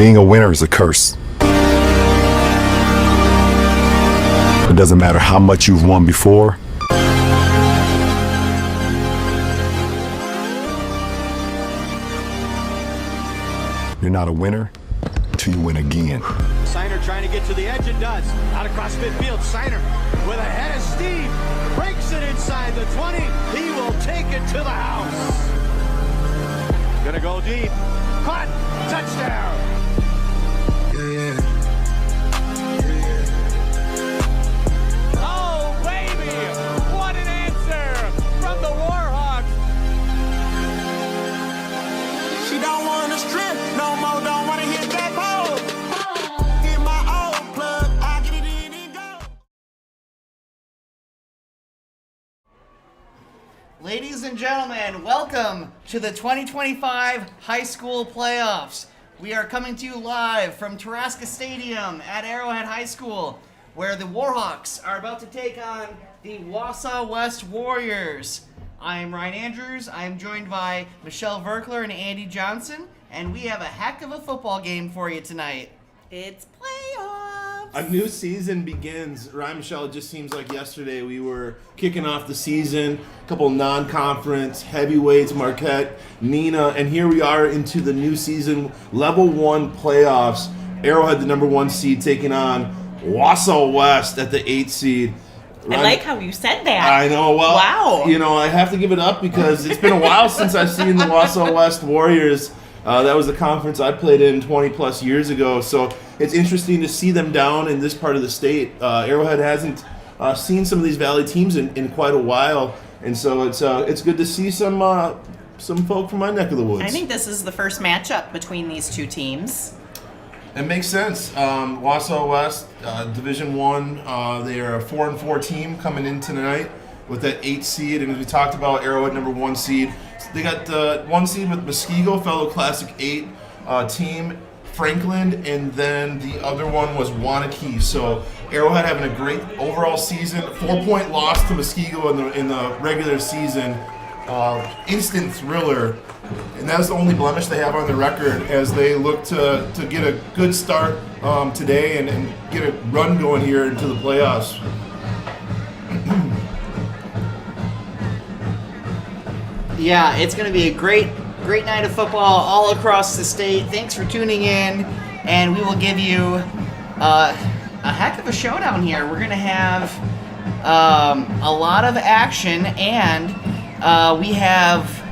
Being a winner is a curse. It doesn't matter how much you've won before. You're not a winner till you win again. Signer trying to get to the edge and does. Out across midfield, Signer with a head of steam. Breaks it inside the 20. He will take it to the house. Gonna go deep. Caught. Touchdown. Oh, baby. What an answer from the Warhawks. She don't want to strip no more, don't want to hit that pole. Get my old plug, I get it in and go. Ladies and gentlemen, welcome to the 2025 high school playoffs. We are coming to you live from Taraska Stadium at Arrowhead High School, where the Warhawks are about to take on the Wausau West Warriors. I am Ryan Andrews. I am joined by Michelle Verkler and Andy Johnson, and we have a heck of a football game for you tonight. It's playoffs! A new season begins. Ryan, Michelle, it just seems like yesterday we were kicking off the season. A couple non-conference heavyweights, Marquette, Nina, and here we are into the new season, level 1 playoffs. Arrowhead, the number 1 seed, taking on Wausau West at the 8th seed. I like how you said that. I know. Well, wow. You know, I have to give it up because it's been a while since I've seen the Wausau West Warriors. That was the conference I played in 20 plus years ago. So it's interesting to see them down in this part of the state. Arrowhead hasn't seen some of these Valley teams in quite a while, and so it's good to see some folk from my neck of the woods. I think this is the first matchup between these two teams. It makes sense. Wausau West, Division I, they are a 4-4 team coming in tonight with that 8th seed, and as we talked about, Arrowhead number 1 seed. They got the 1 seed with Muskego, fellow Classic 8 team, Franklin, and then the other one was Wanakee. So Arrowhead having a great overall season. 4-point loss to Muskego in the regular season. Instant thriller. And that's the only blemish they have on their record as they look to get a good start today and get a run going here into the playoffs. Yeah, it's going to be a great night of football all across the state. Thanks for tuning in, and we will give you a heck of a showdown here. We're going to have a lot of action, and we have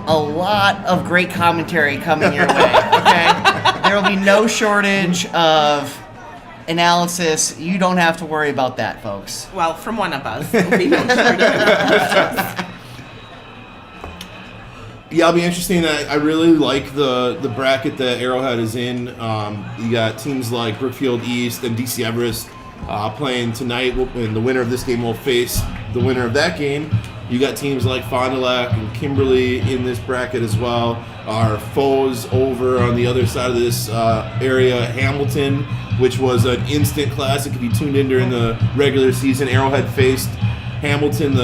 a lot of great commentary coming your way, okay? There will be no shortage of analysis. You don't have to worry about that, folks. Well, from one of us. It'll be no shortage of analysis. Yeah, it'll be interesting. I really like the bracket that Arrowhead is in. You got teams like Brookfield East and DC Everest playing tonight, and the winner of this game will face the winner of that game. You got teams like Fond du Lac and Kimberly in this bracket as well. Our foes over on the other side of this area, Hamilton, which was an instant classic. If you tuned in during the regular season, Arrowhead faced Hamilton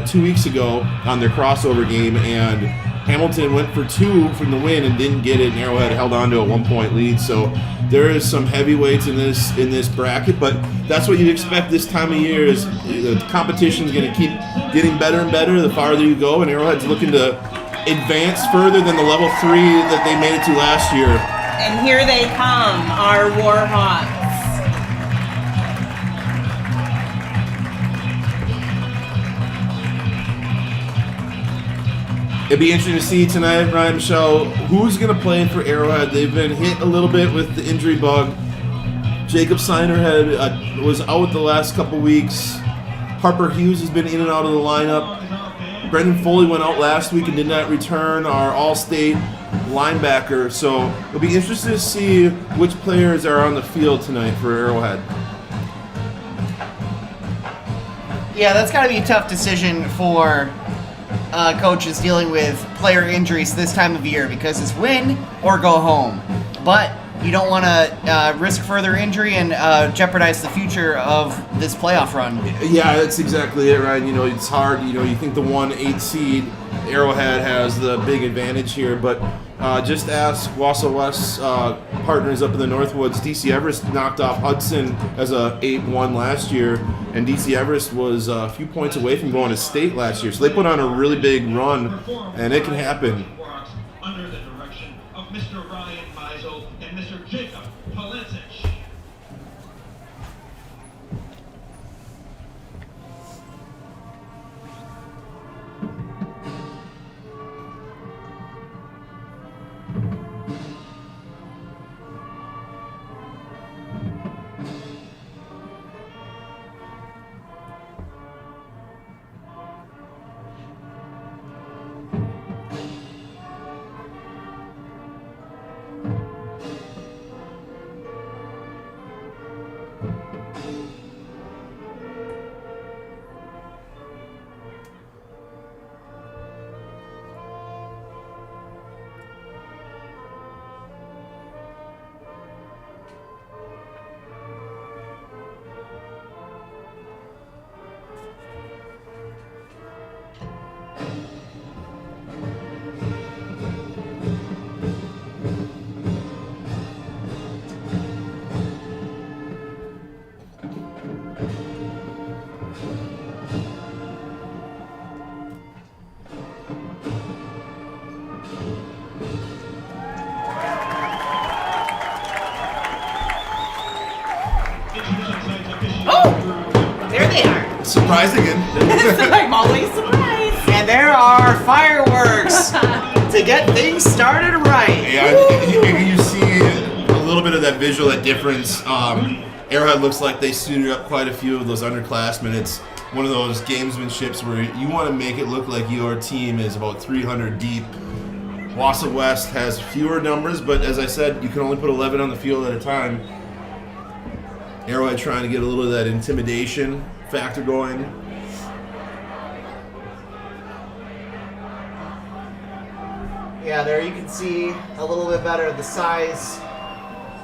2 weeks ago on their crossover game, and Hamilton went for 2 from the win and didn't get it, and Arrowhead held on to a 1-point lead. So there is some heavyweights in this bracket, but that's what you'd expect this time of year. Is the competition's going to keep getting better and better the farther you go, and Arrowhead's looking to advance further than the level 3 that they made it to last year. And here they come, our Warhawks. It'd be interesting to see tonight, Ryan, Michelle, who's going to play for Arrowhead. They've been hit a little bit with the injury bug. Jacob Sinerhead was out the last couple weeks. Harper Hughes has been in and out of the lineup. Brendan Foley went out last week and did not return, our all-state linebacker. So it'll be interesting to see which players are on the field tonight for Arrowhead. Yeah, that's got to be a tough decision for coaches dealing with player injuries this time of year, because it's win or go home. But you don't want to risk further injury and jeopardize the future of this playoff run. Yeah, that's exactly it, Ryan. It's hard. You think the 1-8 seed Arrowhead has the big advantage here, but just ask Wausau West partners up in the Northwoods. DC Everest knocked off Hudson as a 8-1 last year, and DC Everest was a few points away from going to state last year. So they put on a really big run, and it can happen. Under the direction of Mr. Ryan Meisel and Mr. Jacob Polensich. There they are. Surprise again. I'm always surprised. And there are fireworks to get things started right. Yeah, you see a little bit of that visual, that difference. Arrowhead looks like they suited up quite a few of those underclassmen. It's one of those gamesmanships where you want to make it look like your team is about 300 deep. Wausau West has fewer numbers, but as I said, you can only put 11 on the field at a time. Arrowhead trying to get a little of that intimidation factor going. Yeah, there you can see a little bit better the size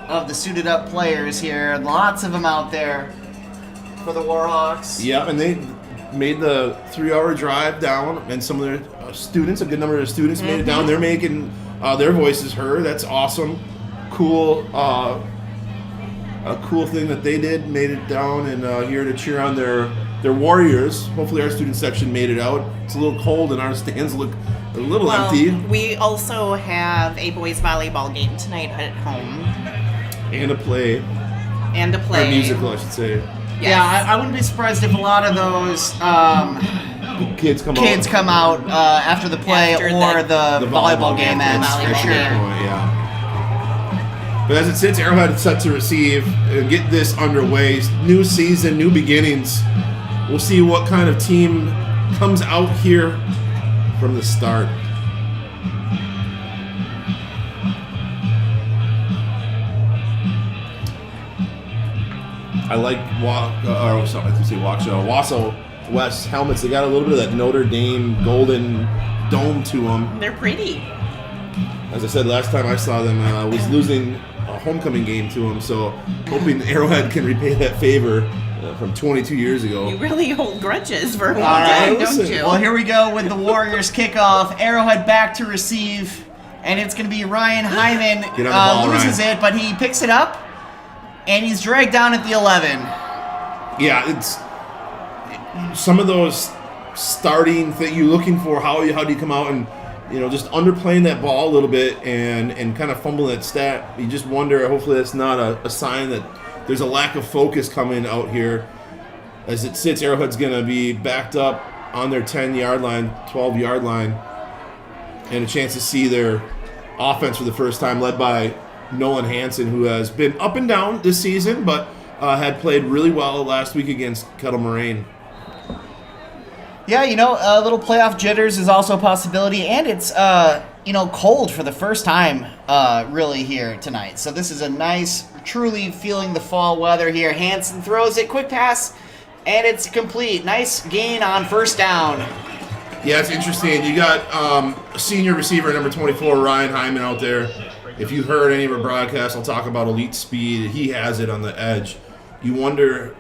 of the suited up players here. Lots of them out there for the Warhawks. Yeah, and they made the 3-hour drive down, and some of their students, a good number of students made it down. They're making their voices heard. That's awesome. Cool. A cool thing that they did, made it down and here to cheer on their Warriors. Hopefully our student section made it out. It's a little cold and our stands look a little empty. We also have a boys volleyball game tonight at home. And a play. Or musical, I should say. Yes. Yeah, I wouldn't be surprised if a lot of those Kids come out after the play After or the volleyball game ends, for volleyball sure. game. Yeah. But as it sits, Arrowhead is set to receive and get this underway. New season, new beginnings. We'll see what kind of team comes out here from the start. I like Wausau West helmets. They got a little bit of that Notre Dame golden dome to them. They're pretty. As I said last time I saw them, I was losing a homecoming game to them, so hoping Arrowhead can repay that favor from 22 years ago. You really hold grudges for a All long time, right. don't you? Well, here we go with the Warriors kickoff. Arrowhead back to receive, and it's going to be Ryan Hyman. Get on the ball, loses Ryan. it, but he picks it up, and he's dragged down at the 11. Yeah, it's some of those starting things you're looking for. How do you come out and just underplaying that ball a little bit and kind of fumbling that stat? You just wonder. Hopefully, that's not a sign that there's a lack of focus coming out here. As it sits, Arrowhead's going to be backed up on their 10-yard line, 12-yard line, and a chance to see their offense for the first time, led by Nolan Hansen, who has been up and down this season, but had played really well last week against Kettle Moraine. Yeah, a little playoff jitters is also a possibility, and it's, cold for the first time, really, here tonight. So this is a nice, truly feeling the fall weather here. Hansen throws it, quick pass, and it's complete. Nice gain on first down. Yeah, it's interesting. You got senior receiver number 24, Ryan Hyman, out there. if you heard any of our broadcasts, I'll talk about elite speed. He has it on the edge. You wonder,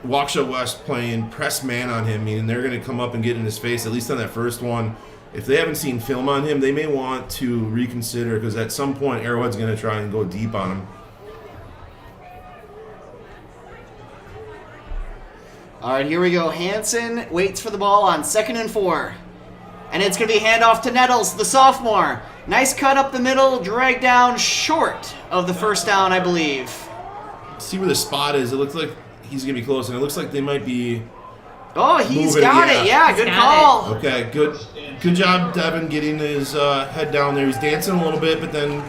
Wausau West playing press man on him, meaning they're going to come up and get in his face, at least on that first one. If they haven't seen film on him, they may want to reconsider, because at some point, Arrowhead's going to try and go deep on him. All right, here we go. Hansen waits for the ball on 2nd and 4. And it's going to be a handoff to Nettles, the sophomore. Nice cut up the middle, drag down short of the first down, I believe. See where the spot is. It looks like he's going to be close, and it looks like they might be... Oh, he's moving, got yeah. it. Yeah, good call. Okay, good job, Devin, getting his head down there. He's dancing a little bit, but then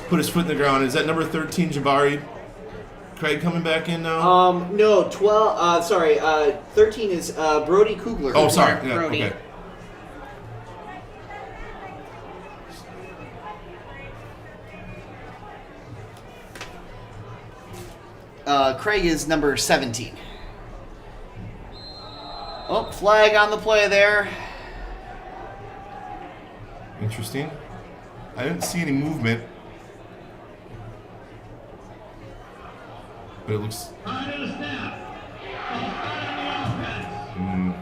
put his foot in the ground. Is that number 13, Jabari? Craig coming back in now? No, 12, 13 is Brody Kugler. Oh, sorry. Yeah, Brody. okay. Craig is number 17. Oh, flag on the play there. Interesting. I didn't see any movement. But it looks... Right in the snap. On the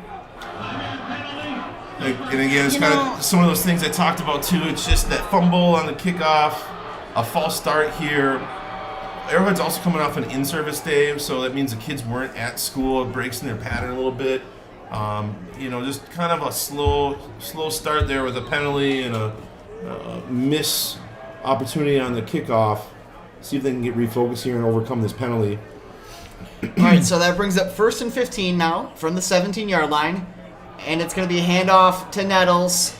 offense. And again, it's kind of some of those things I talked about too. It's just that fumble on the kickoff, a false start here. Arrowhead's also coming off an in-service day, so that means the kids weren't at school. It breaks in their pattern a little bit. Just kind of a slow start there with a penalty and a miss opportunity on the kickoff. See if they can get refocused here and overcome this penalty. All right, so that brings up 1st and 15 now from the 17-yard line. And it's going to be a handoff to Nettles.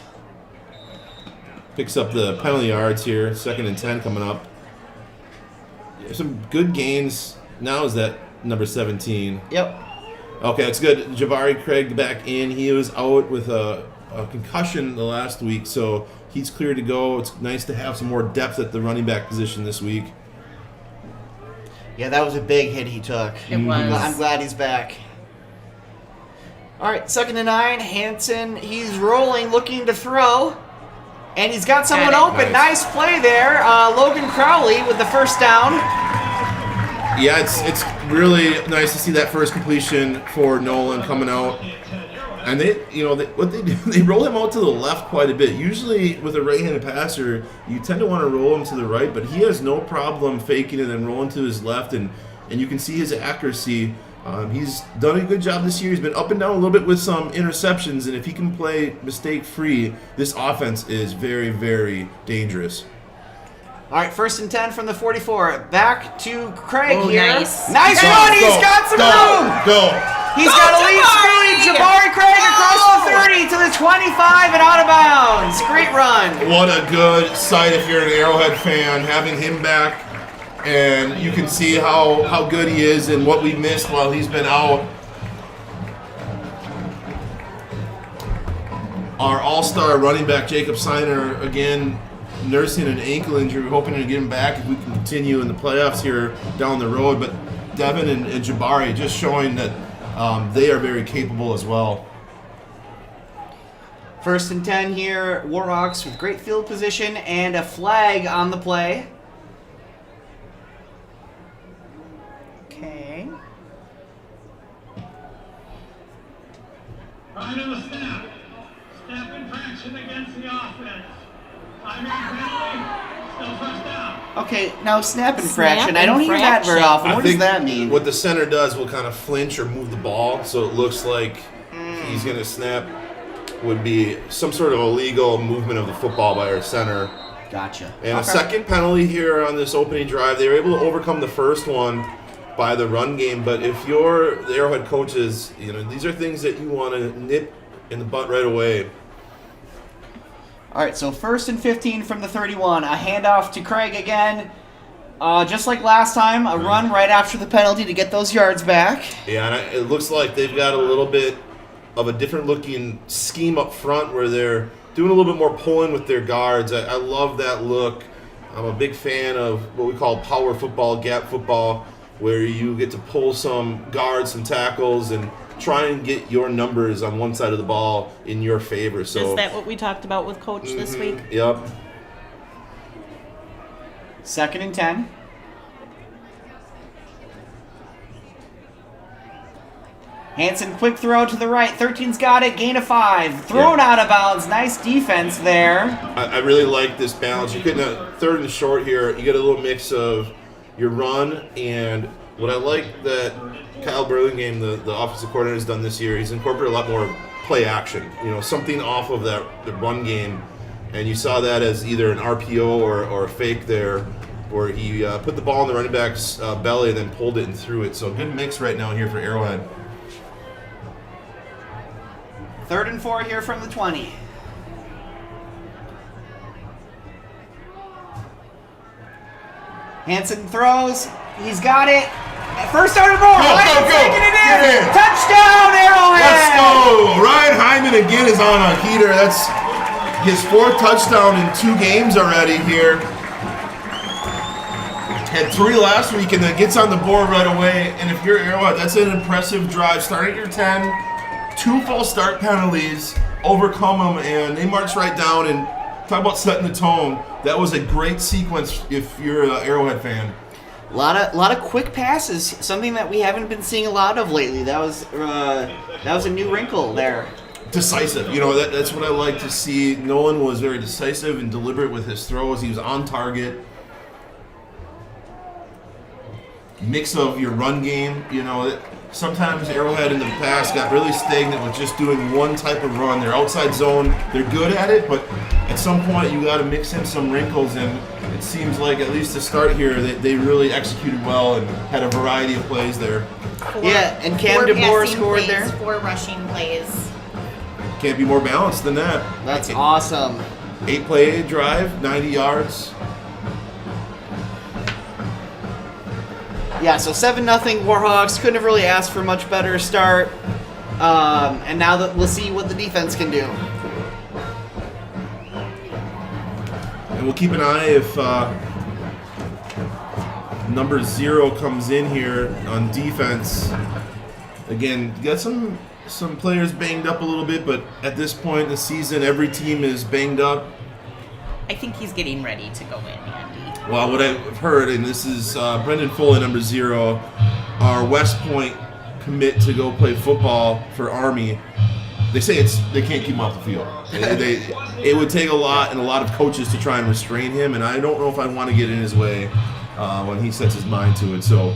Picks up the penalty yards here. 2nd and 10 coming up. Some good gains. Now is that number 17. Yep. Okay, that's good. Jabari Craig back in. He was out with a concussion the last week, so he's clear to go. It's nice to have some more depth at the running back position this week. Yeah, that was a big hit he took. It was. I'm glad he's back. All right, 2nd and 9. Hansen, he's rolling, looking to throw. And he's got someone open. Nice play there. Logan Crowley with the first down. Yeah, it's really nice to see that first completion for Nolan coming out. And they roll him out to the left quite a bit. Usually with a right-handed passer, you tend to want to roll him to the right, but he has no problem faking it and rolling to his left, and you can see his accuracy. He's done a good job this year. He's been up and down a little bit with some interceptions, and if he can play mistake-free, this offense is very, very dangerous. All right, 1st and 10 from the 44. Back to Craig here. Nice. Nice run. He's got some room. Go. He's got elite speed. Jabari Craig across the 30 to the 25 and out of bounds. Great run. What a good sight if you're an Arrowhead fan, having him back. And you can see how good he is and what we missed while he's been out. Our all-star running back, Jacob Seiner, again, nursing an ankle injury. We're hoping to get him back if we can continue in the playoffs here down the road. But Devin and Jabari just showing that they are very capable as well. 1st and 10 here. Warhawks with great field position and a flag on the play. Okay. Right in the snap. Snap infraction against the offense. Still first down. Okay, now snap infraction. I don't hear that very often. What does that mean? What the center does will kind of flinch or move the ball, so it looks like he's going to snap. Would be some sort of illegal movement of the football by our center. Gotcha. And a second penalty here on this opening drive. They were able to overcome the first one by the run game, but if you're the Arrowhead coaches, these are things that you want to nip in the butt right away. All right, so 1st and 15 from the 31. A handoff to Craig again. Just like last time, a run right after the penalty to get those yards back. Yeah, and it looks like they've got a little bit of a different looking scheme up front where they're doing a little bit more pulling with their guards. I love that look. I'm a big fan of what we call power football, gap football, where you get to pull some guards, some tackles, and try and get your numbers on one side of the ball in your favor. So is that what we talked about with Coach this week? Yep. 2nd and 10. Hansen, quick throw to the right. 13's got it. Gain of 5. Thrown out of bounds. Nice defense there. I really like this balance. You get in a 3rd and short here. You get a little mix of your run, and what I like that Kyle Burlingame, the offensive coordinator, has done this year, he's incorporated a lot more play action. Something off of the run game, and you saw that as either an RPO or a fake there, where he put the ball in the running back's belly and then pulled it and threw it. So good mix right now here for Arrowhead. 3rd and 4 here from the 20. Hansen throws. He's got it. First down and more. Ryan's taking it in. Touchdown, Arrowhead. Let's go. Ryan Hyman again is on a heater. That's his 4th touchdown in 2 games already here. Had 3 last week and then gets on the board right away. And if you're Arrowhead, that's an impressive drive. Starting at your 10, 2 false start penalties, overcome them, and they march right down. And talk about setting the tone. That was a great sequence if you're an Arrowhead fan. A lot of quick passes, something that we haven't been seeing a lot of lately. That was a new wrinkle there. Decisive. That's what I like to see. Nolan was very decisive and deliberate with his throws. He was on target. Mix of your run game. Sometimes Arrowhead in the past got really stagnant with just doing one type of run. Their outside zone, they're good at it, but at some point you got to mix in some wrinkles, and it seems like at least to start here, they really executed well and had a variety of plays there. And Cam 4 DeBoer passing scored plays, there. 4 rushing plays. Can't be more balanced than that. That's awesome. 8-play drive, 90 yards. Yeah, so 7-0 Warhawks. Couldn't have really asked for a much better start. And now that we'll see what the defense can do. And we'll keep an eye if number 0 comes in here on defense. Again, got some players banged up a little bit, but at this point in the season, every team is banged up. I think he's getting ready to go in, Andy. Well, what I've heard, and this is Brendan Foley, number 0, our West Point commit to go play football for Army. They say they can't keep him off the field. It would take a lot and a lot of coaches to try and restrain him, and I don't know if I want to get in his way when he sets his mind to it. So.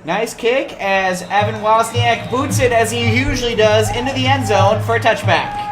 Nice kick as Evan Wozniak boots it as he usually does into the end zone for a touchback.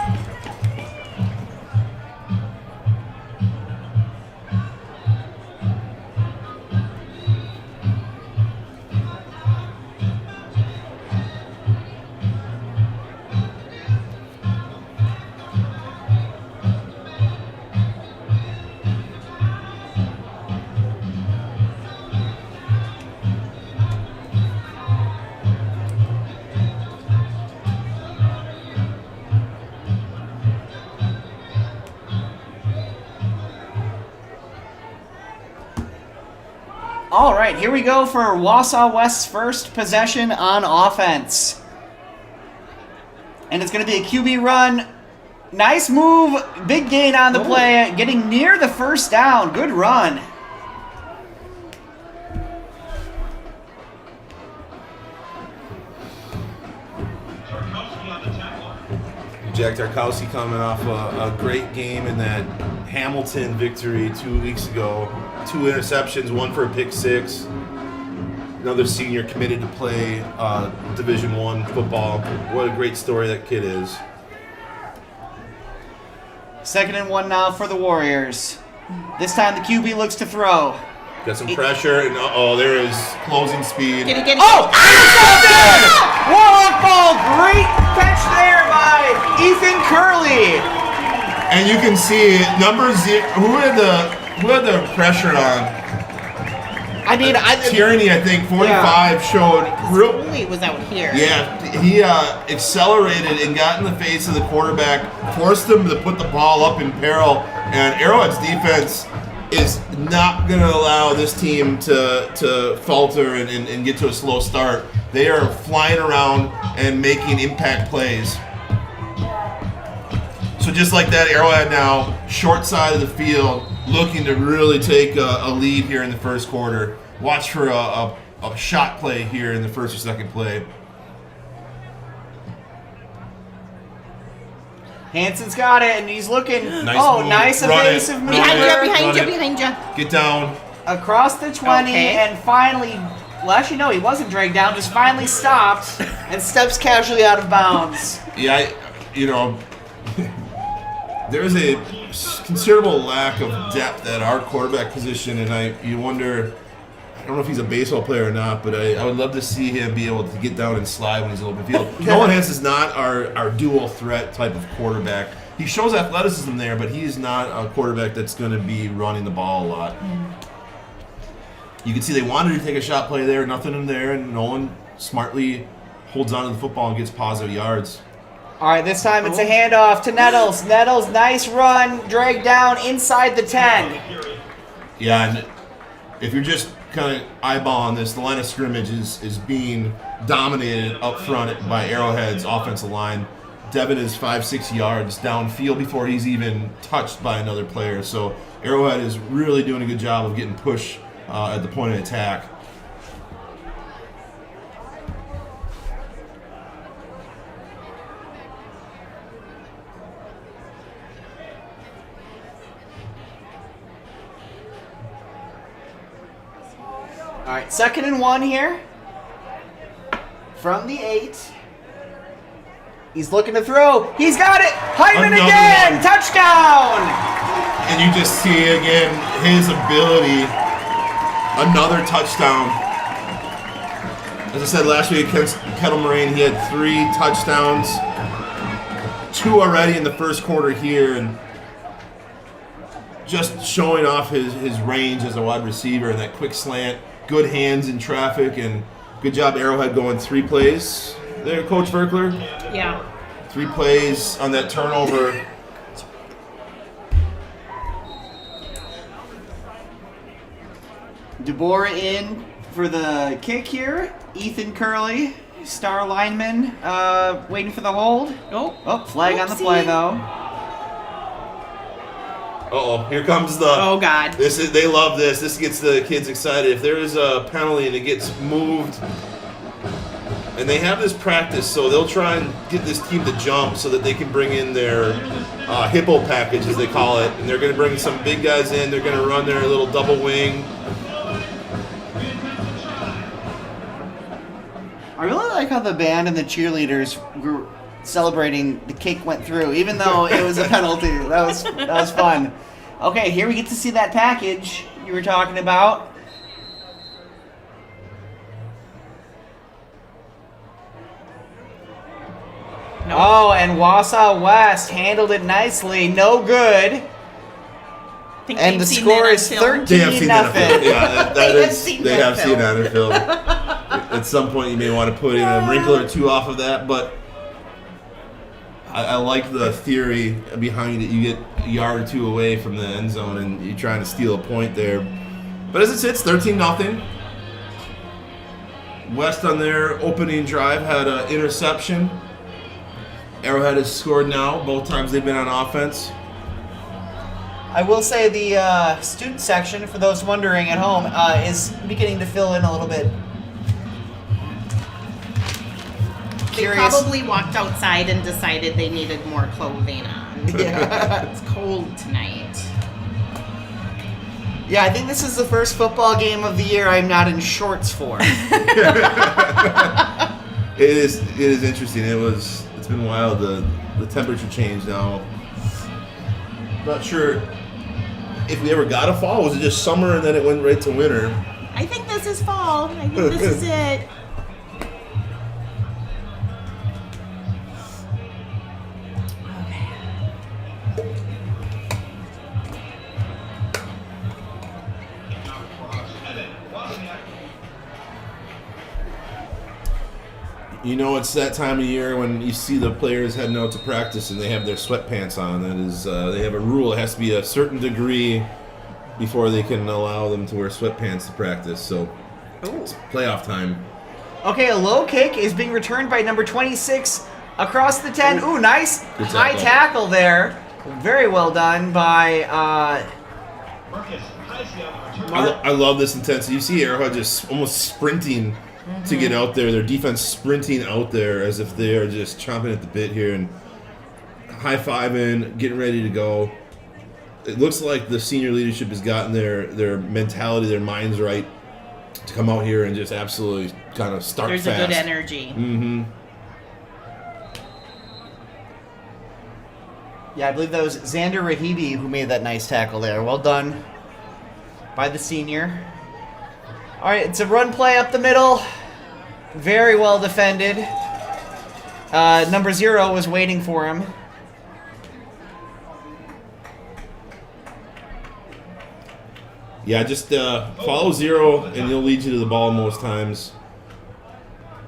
All right, here we go for Wausau West's first possession on offense. And it's going to be a QB run. Nice move. Big gain on the play. Getting near the first down. Good run. Jack Tarkowski coming off a great game in that Hamilton victory 2 weeks ago. 2 interceptions, 1 for a pick 6. Another senior committed to play Division I football. What a great story that kid is. 2nd and 1 now for the Warriors. This time the QB looks to throw. Got some pressure, and there is closing speed. Get it. Oh! Intercepted! Warlock ball! Great catch there by Ethan Curley. And you can see number 0. Who had the pressure on? I mean, Tierney, I think 45 showed real. Foley was out here. Yeah, he accelerated and got in the face of the quarterback, forced him to put the ball up in peril, and Arrowhead's defense is not going to allow this team to falter and get to a slow start. They are flying around and making impact plays. So just like that, Arrowhead now, short side of the field, looking to really take a lead here in the first quarter. Watch for a shot play here in the first or second play. Hanson's got it, and he's looking. Nice move. Nice Run evasive it. move. Behind you. Get down. Across the 20, Okay. and finally, well, actually, no, he wasn't dragged down, just finally stopped and steps casually out of bounds. Yeah, there's a considerable lack of depth at our quarterback position, and you wonder, I don't know if he's a baseball player or not, but I would love to see him be able to get down and slide when he's in open field. Nolan Hance is not our dual threat type of quarterback. He shows athleticism there, but he's not a quarterback that's going to be running the ball a lot. You can see they wanted to take a shot play there, nothing in there, and Nolan smartly holds on to the football and gets positive yards. All right, this time it's a handoff to Nettles. Nettles, nice run, dragged down inside the 10. Yeah, and if you're just kind of eyeballing this, the line of scrimmage is being dominated up front by Arrowhead's offensive line. Devin is 5-6 yards downfield before he's even touched by another player. So Arrowhead is really doing a good job of getting push at the point of attack. All right, 2nd and 1 here. From the 8. He's looking to throw. He's got it. Hyman Another again. one. Touchdown. And you just see again his ability. Another touchdown. As I said last week against Kettle Moraine, he had 3 touchdowns. 2 already in the first quarter here, and just showing off his range as a wide receiver and that quick slant. Good hands in traffic, and good job Arrowhead going 3 plays there, Coach Verkler. Yeah. 3 plays on that turnover. DeBoer in for the kick here. Ethan Curley, star lineman, waiting for the hold. Oh, flag on the play though. Uh-oh, here comes the... Oh, God. They love this. This gets the kids excited. If there is a penalty and it gets moved, and they have this practice, so they'll try and get this team to jump so that they can bring in their hippo package, as they call it, and they're going to bring some big guys in. They're going to run their little double wing. I really like how the band and the cheerleaders were celebrating the kick went through, even though it was a penalty. That was fun. Okay, here we get to see that package you were talking about. No. Oh, and Wausau West handled it nicely. No good. I think And they've the seen score that is on film. 13 They have seen that on film. nothing. Yeah, They have seen they that have seen film. that in film. At some point, you may want to put in a wrinkle or 2 off of that, but I like the theory behind it. You get a yard or 2 away from the end zone, and you're trying to steal a point there. But as it sits, 13-0. West on their opening drive had an interception. Arrowhead has scored now, both times they've been on offense. I will say the student section, for those wondering at home, is beginning to fill in a little bit. They Curious. probably walked outside and decided they needed more clothing on. Yeah. It's cold tonight. Yeah, I think this is the first football game of the year I'm not in shorts for. It is interesting. It's been wild. The temperature change now. Not sure if we ever got a fall. Was it just summer and then it went right to winter? I think this is fall. I think this is it. You know, it's that time of year when you see the players heading out to practice and they have their sweatpants on. That is, they have a rule. It has to be a certain degree before they can allow them to wear sweatpants to practice. So it's playoff time. Okay, a low kick is being returned by number 26 across the 10. Ooh, nice Good high tackle there. Very well done by Marcus Heisey on the return. I love this intensity. You see Arrowhead just almost sprinting to get out there. Their defense sprinting out there as if they are just chomping at the bit here and high-fiving, getting ready to go. It looks like the senior leadership has gotten their mentality, their minds right to come out here and just absolutely kind of start There's fast. a good energy. Mm-hmm. Yeah, I believe that was Xander Rahibi who made that nice tackle there. Well done by the senior. All right, it's a run play up the middle. Very well defended. Number 0 was waiting for him. Yeah, just follow 0 and he'll lead you to the ball most times.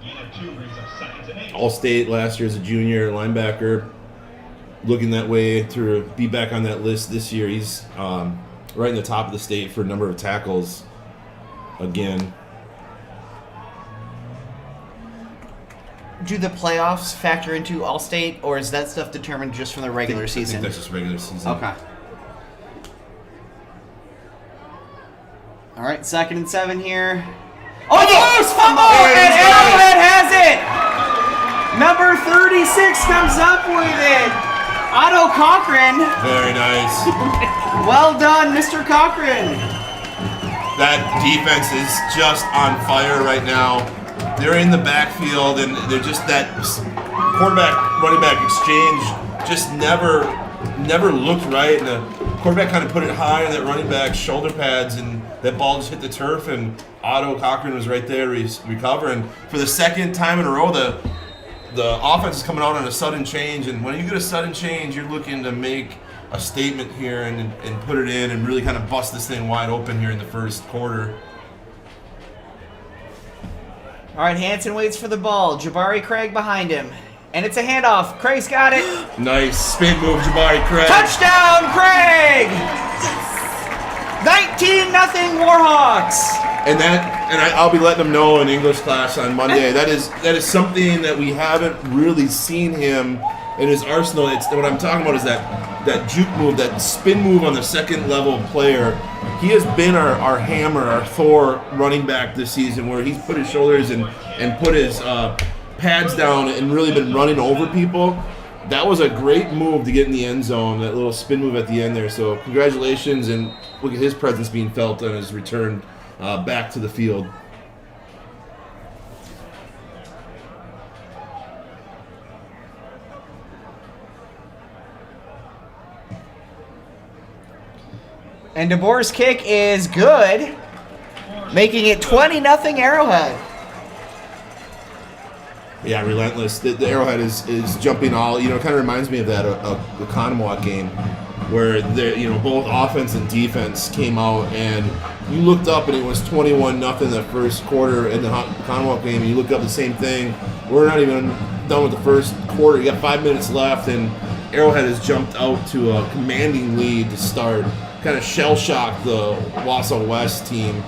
Gain of 2 brings up 2nd and 8. All-State last year as a junior linebacker. Looking that way to be back on that list this year. He's right in the top of the state for a number of tackles again. Do the playoffs factor into All-State, or is that stuff determined just from the regular I season? think that's just regular season. Okay. All right, 2nd and 7 here. Oh, yes! Fumble! And Arrowhead has it! Number 36 comes up with it. Otto Cochran. Very nice. Well done, Mr. Cochran. That defense is just on fire right now. They're in the backfield, and they're just that quarterback-running back exchange just never looked right. And the quarterback kind of put it high on that running back's shoulder pads, and that ball just hit the turf, and Otto Cochran was right there recovering. For the 2nd time in a row, the offense is coming out on a sudden change, and when you get a sudden change, you're looking to make a statement here and put it in and really kind of bust this thing wide open here in the first quarter. All right, Hansen waits for the ball. Jabari Craig behind him. And it's a handoff. Craig's got it. Nice spin move, Jabari Craig. Touchdown, Craig! 19-0 Warhawks. And I'll be letting him know in English class on Monday. That is something that we haven't really seen him in his arsenal. It's what I'm talking about is that juke move, that spin move on the 2nd level player. He has been our hammer, our Thor running back this season, where he's put his shoulders and put his pads down and really been running over people. That was a great move to get in the end zone, that little spin move at the end there. So congratulations, and look at his presence being felt on his return back to the field. And DeBoer's kick is good, making it 20-0 Arrowhead. Yeah, relentless. The Arrowhead is jumping all. It kind of reminds me of that the Conemaugh game, where both offense and defense came out, and you looked up and it was 21-0 the first quarter in the Conemaugh game, and you looked up the same thing. We're not even done with the first quarter. You got 5 minutes left, and Arrowhead has jumped out to a commanding lead to start. Kind of shell-shocked the Wausau West team.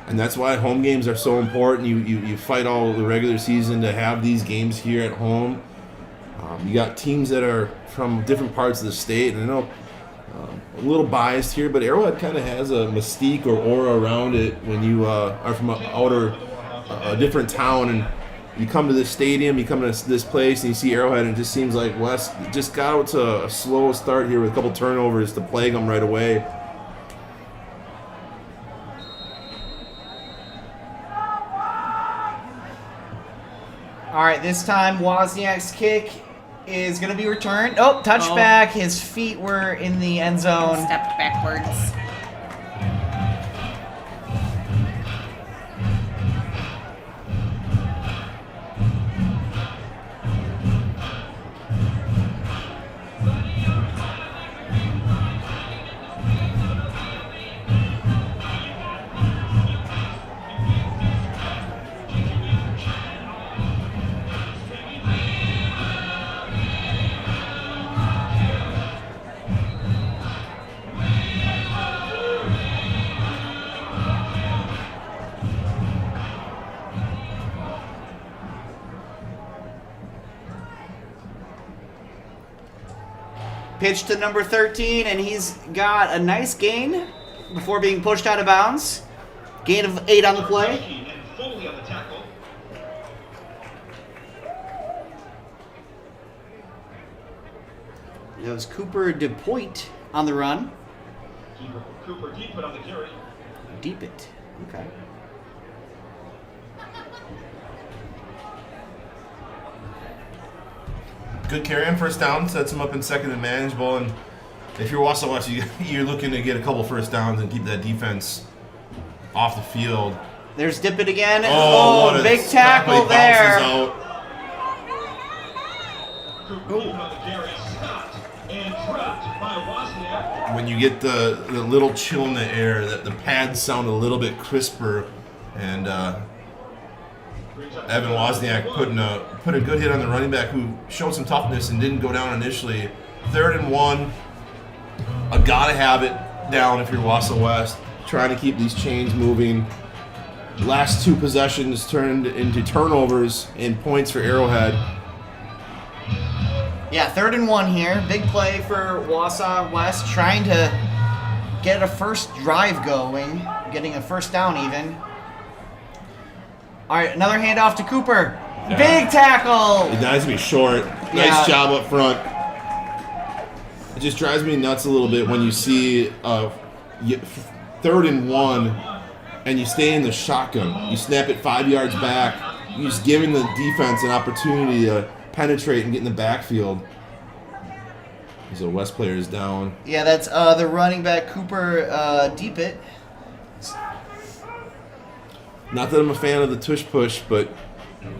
And that's why home games are so important. You fight all the regular season to have these games here at home. You got teams that are from different parts of the state, and I know a little biased here, but Arrowhead kind of has a mystique or aura around it when you are from a different town, and you come to this stadium, you come to this place, and you see Arrowhead, and it just seems like West just got out to a slow start here with a couple turnovers to plague them right away. All right, this time Wozniak's kick is going to be returned. Oh, touchback. His feet were in the end zone. Stepped backwards. Pitch to number 13, and he's got a nice gain before being pushed out of bounds. Gain of 8 on the play. And Foley on the tackle. That was Cooper DePoit on the run. Cooper deep put on the carry. Deep it. Okay. Good carry on first down, sets him up in second and manageable. And if you're Wausau West, you're looking to get a couple first downs and keep that defense off the field. There's Dip it again. What a Big stop, tackle he bounces there. out. Cooper deep on the carry. Stopped and dropped by Wozniak. When you get the little chill in the air, that the pads sound a little bit crisper, and Evan Wozniak put a good hit on the running back who showed some toughness and didn't go down initially. 3rd and 1. I gotta have it down if you're Wausau West. Trying to keep these chains moving. Last 2 possessions turned into turnovers and points for Arrowhead. Yeah, 3rd and 1 here. Big play for Wausau West, trying to get a first drive going, getting a first down even. All right, another handoff to Cooper. Yeah. Big tackle. It drives me short. Nice Yeah. job up front. It just drives me nuts a little bit when you see 3rd and 1 and you stay in the shotgun. You snap it 5 yards back. You're just giving the defense an opportunity to penetrate and get in the backfield. So West player is down. Yeah, that's the running back Cooper Deepit. Not that I'm a fan of the tush push, but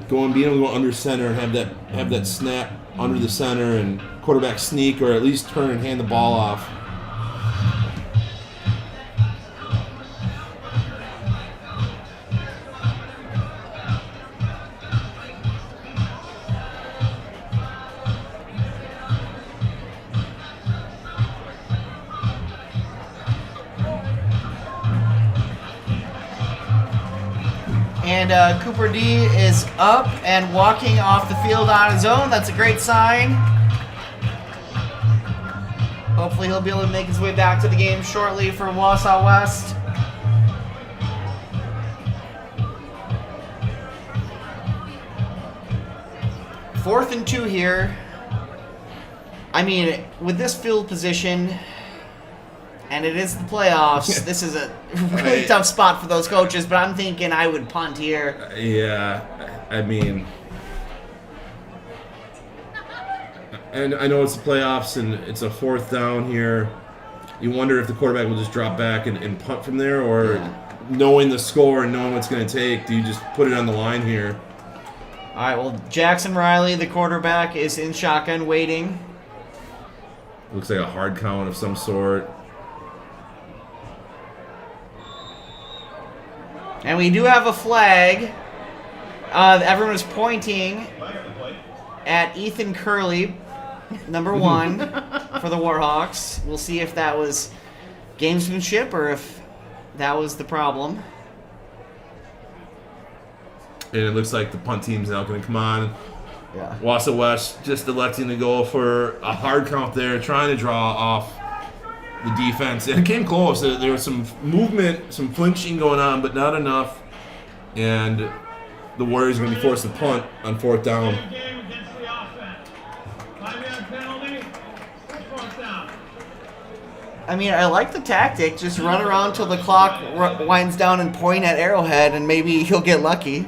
being able to go under center and have that snap under the center and quarterback sneak or at least turn and hand the ball off. And Cooper D is up and walking off the field on his own. That's a great sign. Hopefully he'll be able to make his way back to the game shortly for Wausau West. Fourth and 2 here. I mean, with this field position, and it is the playoffs, this is a really tough spot for those coaches, but I'm thinking I would punt here. Yeah, I mean, and I know it's the playoffs and it's a 4th down here. You wonder if the quarterback will just drop back and punt from there, or knowing the score and knowing what it's going to take, do you just put it on the line here? All right, well, Jackson Riley, the quarterback, is in shotgun waiting. Looks like a hard count of some sort. And we do have a flag. Everyone is pointing at Ethan Curley, number 1 for the Warhawks. We'll see if that was gamesmanship or if that was the problem. And it looks like the punt team's now going to come on. Yeah. Wausau West just electing to go for a hard count there, trying to draw off the defense. And it came close. There was some movement, some flinching going on, but not enough. And the Warriors are going to be forced to punt on 4th down. Game against the offense. 5-yard penalty. 4th down. I mean, I like the tactic. Just run around till the clock winds down and point at Arrowhead, and maybe he'll get lucky.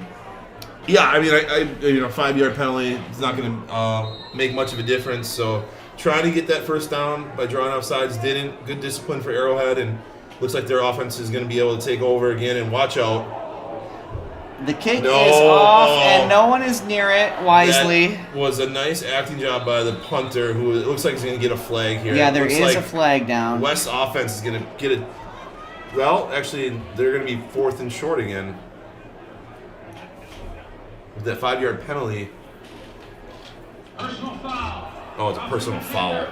Yeah, I mean, I 5-yard penalty is not going to make much of a difference. So trying to get that first down by drawing off sides didn't. Good discipline for Arrowhead, and looks like their offense is going to be able to take over again. And watch out. The kick is off, and no one is near it wisely. That was a nice acting job by the punter, who it looks like he's going to get a flag here. Yeah, there is like a flag down. West's offense is going to get it. Well, actually, they're going to be 4th and short again. With that 5-yard penalty. Personal foul. Oh, it's a personal foul.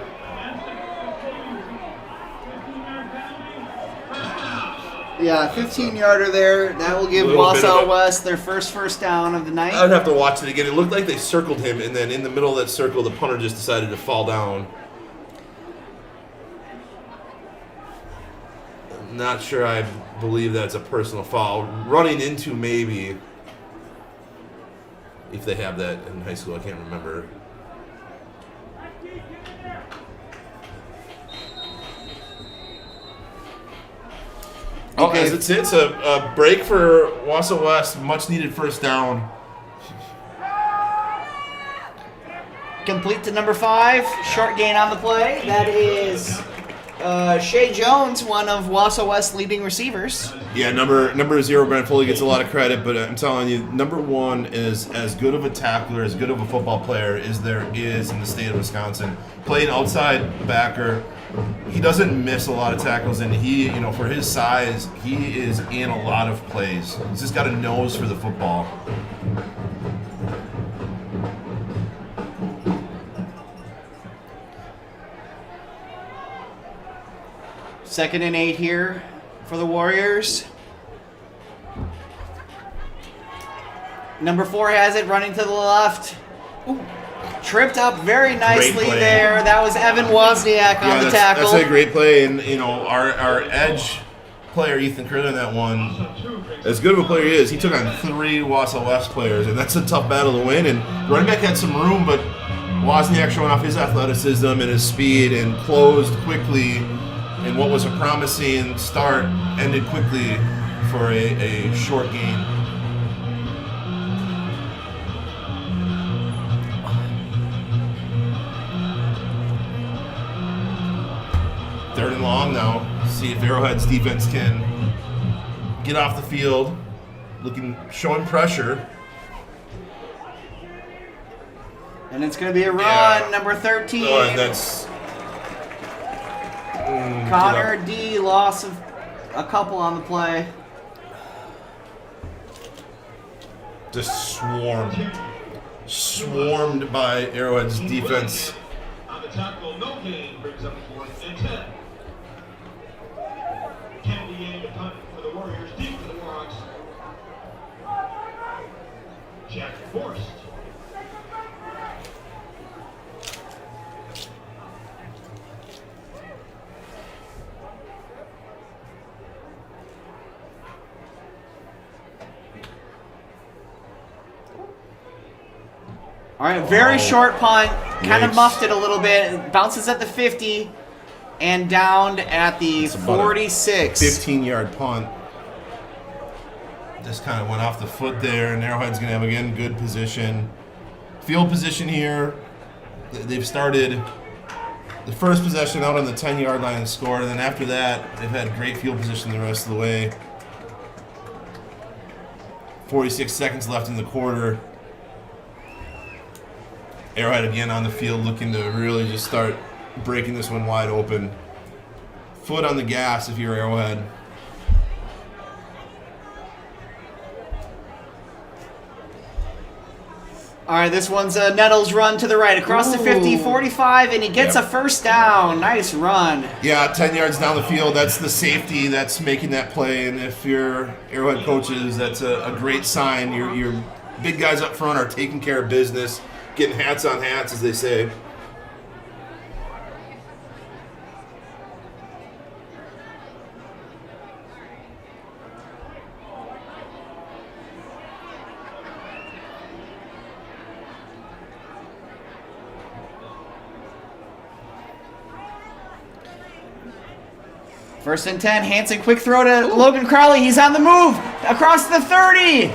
Yeah, 15-yarder there. That will give Little bit of Wausau a- West their first down of the night. I would have to watch it again. It looked like they circled him, and then in the middle of that circle, the punter just decided to fall down. Not sure I believe that's a personal foul. Running into maybe, if they have that in high school, I can't remember. Okay. As it sits, a break for Wausau West, much needed first down. Complete to number 5. Short gain on the play. That is Shea Jones, one of Wausau West's leading receivers. Yeah, number 0, Brent Foley gets a lot of credit, but I'm telling you, number 1 is as good of a tackler, as good of a football player as there is in the state of Wisconsin. Playing outside backer, he doesn't miss a lot of tackles, and he, for his size, he is in a lot of plays. He's just got a nose for the football. Second and 8 here for the Warriors. Number 4 has it, running to the left. Ooh. Tripped up very nicely there. That was Evan Wozniak on the tackle. That's a great play, and our edge player Ethan Curlin in that one, as good of a player he is, he took on 3 Wausau West players, and that's a tough battle to win. And running back had some room, but Wozniak showing off his athleticism and his speed and closed quickly. And what was a promising start ended quickly for a short gain. Third and long now. See if Arrowhead's defense can get off the field, showing pressure. And it's going to be a run, Yeah. number 13. Oh, and that's Connor D. loss of a couple on the play. just swarmed by Arrowhead's defense. On the tackle, no gain brings up 4th and 10. Kennedy Yang to punt for the Warriors, deep for the Warhawks. Jack Forrest. All right, very short punt. Kind of Yikes. muffed it a little bit. Bounces at the 50 and downed at the It's about a 46. 15-yard punt. Just kind of went off the foot there, and Arrowhead's going to have, again, good position. Field position here. They've started the first possession out on the 10-yard line and scored, and then after that, they've had great field position the rest of the way. 46 seconds left in the quarter. Arrowhead again on the field, looking to really just start breaking this one wide open. Foot on the gas if you're Arrowhead. All right, this one's a Nettles run to the right across the 50, 45, and he gets a first down. Nice run. Yeah, 10 yards down the field. That's the safety that's making that play. And if you're Arrowhead coaches, that's a great sign. Your big guys up front are taking care of business, getting hats on hats, as they say. First and 10, Hanson, quick throw to Logan Crowley. He's on the move across the 30.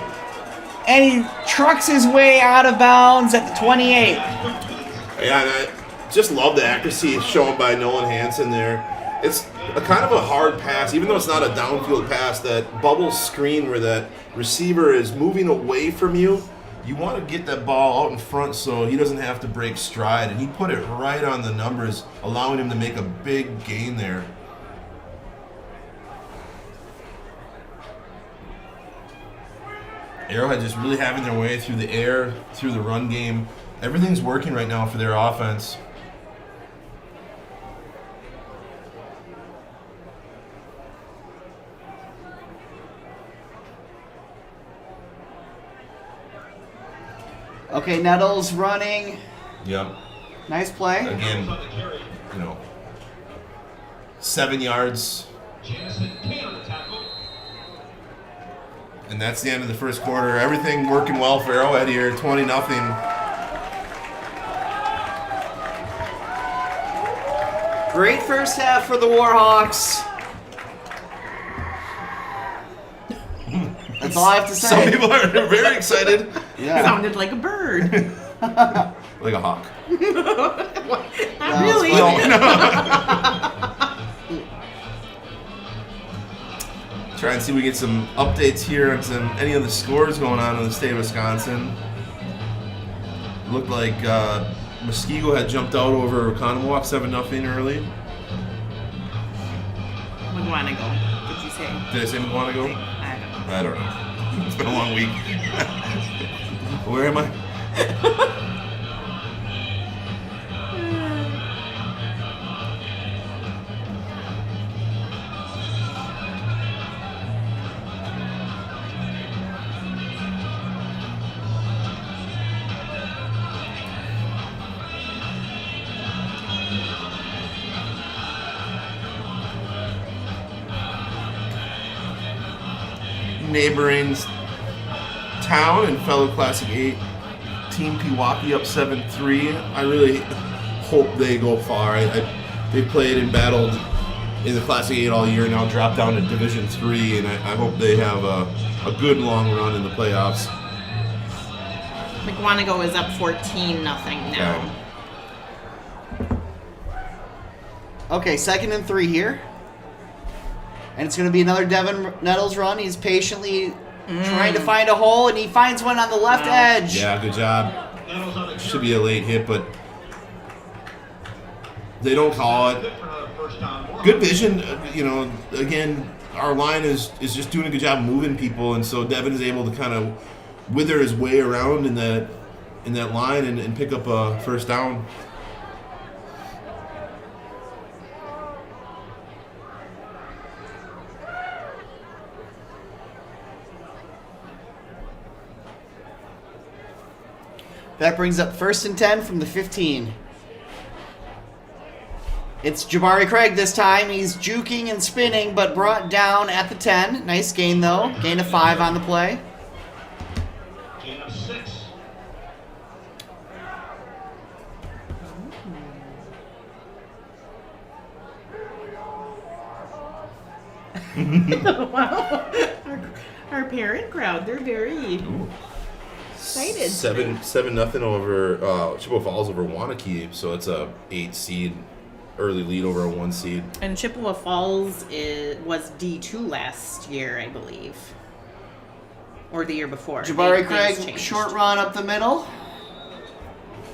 And he trucks his way out of bounds at the 28. Yeah, and I just love the accuracy shown by Nolan Hansen there. It's a kind of a hard pass, even though it's not a downfield pass, that bubble screen where that receiver is moving away from you. You want to get that ball out in front so he doesn't have to break stride. And he put it right on the numbers, allowing him to make a big gain there. Arrowhead just really having their way through the air, through the run game. Everything's working right now for their offense. Okay, Nettles running. Yep. Nice play. Again, 7 yards. Jamison King. And that's the end of the first quarter. Everything working well for Arrowhead here, 20-0. Great first half for the Warhawks. That's all I have to say. Some people are very excited. Yeah. Sounded like a bird. Like a hawk. Not really. Try and see if we get some updates here on any of the scores going on in the state of Wisconsin. Looked like Muskego had jumped out over Oconomowoc 7-0 early. McGuanago, did you say? Did I say Muskego? I don't know. It's been a long week. Where am I? Neighboring town and fellow Classic 8 team Pewaukee up 7-3. I really hope they go far. They played and battled in the Classic 8 all year, now dropped down to Division 3, and I hope they have a good long run in the playoffs. McGuanago is up 14-0 now. Okay, 2nd and 3 here. And it's going to be another Devin Nettles run. He's patiently trying to find a hole, and he finds one on the left edge. Yeah, good job. Should be a late hit, but they don't call it. Good vision. Again, our line is just doing a good job moving people, and so Devin is able to kind of wither his way around in that line and pick up a first down. That brings up 1st and 10 from the 15. It's Jabari Craig this time. He's juking and spinning, but brought down at the 10. Nice gain, though. Gain of 5 on the play. Gain of 6. Wow. Our parent crowd, they're very excited. 7-0 over Chippewa Falls over Wanakee, so it's a 8 seed early lead over a 1 seed. And Chippewa Falls was D2 last year, I believe. Or the year before. Jabari Things Craig, changed. short run up the middle.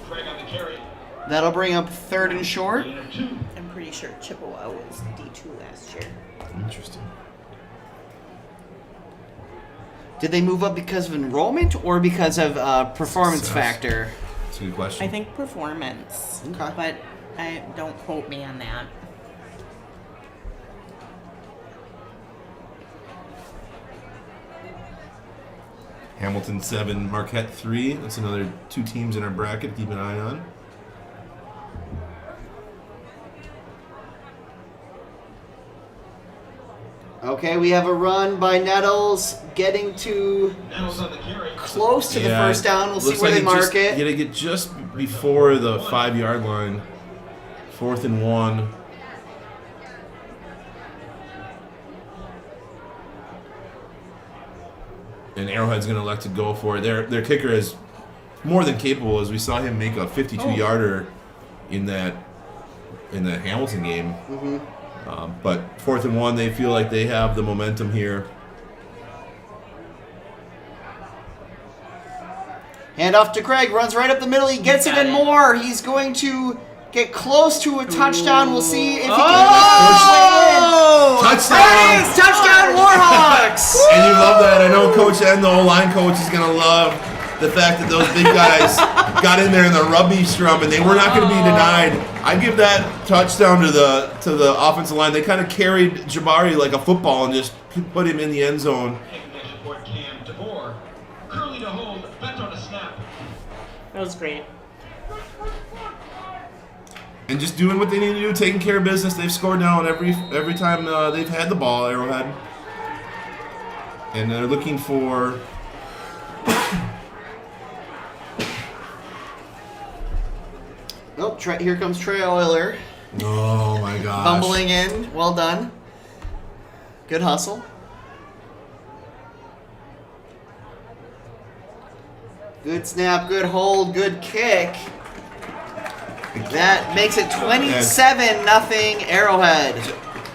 Craig on the carry. That'll bring up 3rd and short. Gain of 2. I'm pretty sure Chippewa was D2 last year. Interesting. Did they move up because of enrollment or because of performance Success. factor? That's a good question. I think performance. Okay. But don't quote me on that. Hamilton 7, Marquette 3. That's another 2 teams in our bracket to keep an eye on. Okay, we have a run by Nettles getting to Nettles on the carry. close to the first down. We'll see Looks where like they mark You it. gotta get just before the 5-yard line. 4th and 1. And Arrowhead's gonna elect to go for it. Their kicker is more than capable, as we saw him make a 52-yarder in that Hamilton game. Mm-hmm. But 4th and 1, they feel like they have the momentum here. Hand off to Craig, runs right up the middle. He gets it and more. He's going to get close to a touchdown. We'll see if he can Touchdown! It is touchdown Warhawks! And you love that. I know Coach N, the O-line coach, is going to love the fact that those big guys got in there in the rugby scrum and they were not going to be denied. I give that touchdown to the offensive line. They kind of carried Jabari like a football and just put him in the end zone. Recognition for Cam DeVore. Curly to hold. Bent on a snap. That was great. And just doing what they need to do, taking care of business. They've scored now every time they've had the ball, Arrowhead. And they're looking for Oh, here comes Trey Euler. oh my gosh. Bumbling in. Well done. Good hustle. Good snap, good hold, good kick. That makes it 27-0 Arrowhead.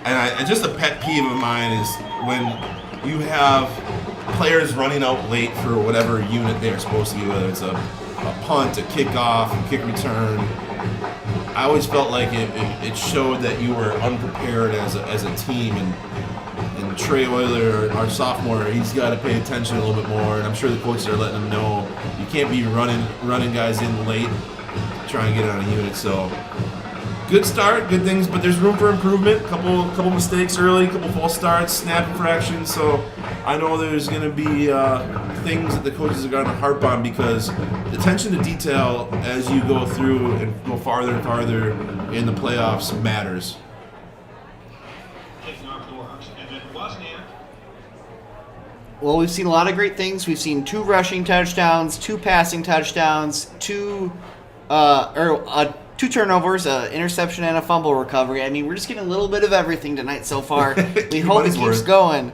And just a pet peeve of mine is when you have players running out late for whatever unit they're supposed to be, whether it's a punt, a kickoff, a kick return. I always felt like it showed that you were unprepared as a team. And Trey Euler, our sophomore, he's got to pay attention a little bit more. And I'm sure the coaches are letting him know you can't be running guys in late, trying to get on a unit. So good start, good things, but there's room for improvement. Couple mistakes early, couple false starts, snap infractions. So I know there's going to be things that the coaches are going to harp on because the attention to detail as you go through and go farther and farther in the playoffs matters. Taking off the works, and then Wozniak. Well, we've seen a lot of great things. We've seen 2 rushing touchdowns, 2 passing touchdowns, 2 turnovers, an interception, and a fumble recovery. I mean, we're just getting a little bit of everything tonight so far. We hope it keeps going.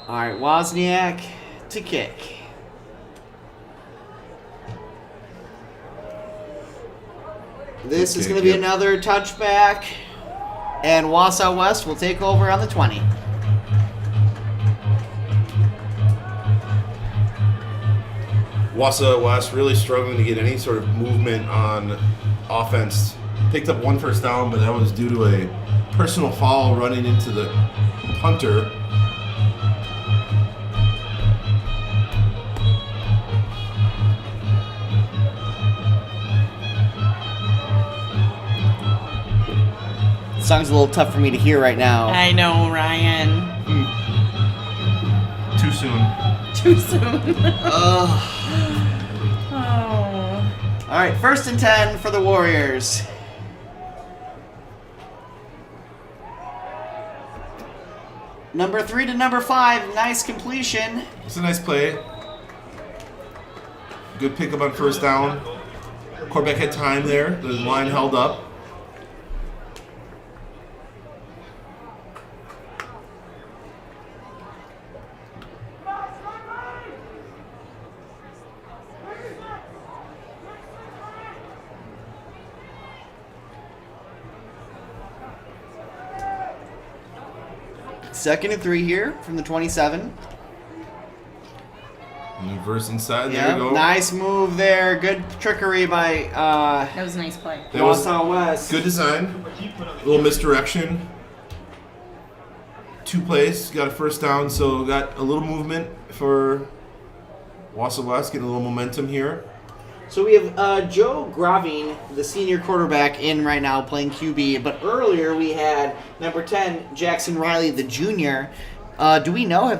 All right, Wozniak to kick. This is going to be another touchback, and Wausau West will take over on the 20. Wausau West really struggling to get any sort of movement on offense. Picked up 1 first down, but that was due to a personal foul running into the punter. The song's a little tough for me to hear right now. I know, Ryan. Too soon. Too soon. Ugh. Oh. All right, 1st and 10 for the Warriors. Number 3 to number 5, nice completion. It's a nice play. Good pickup on first down. Quarterback had time there. The line held up. Second and 3 here from the 27. Reverse inside. There you go. Nice move there. Good trickery by That was a nice play. That was Wausau West. good design. A little misdirection. 2 plays. Got a first down, so got a little movement for Wausau West. Getting a little momentum here. So we have Joe Gravine, the senior quarterback, in right now playing QB. But earlier we had number 10, Jackson Riley, the junior. Do we know,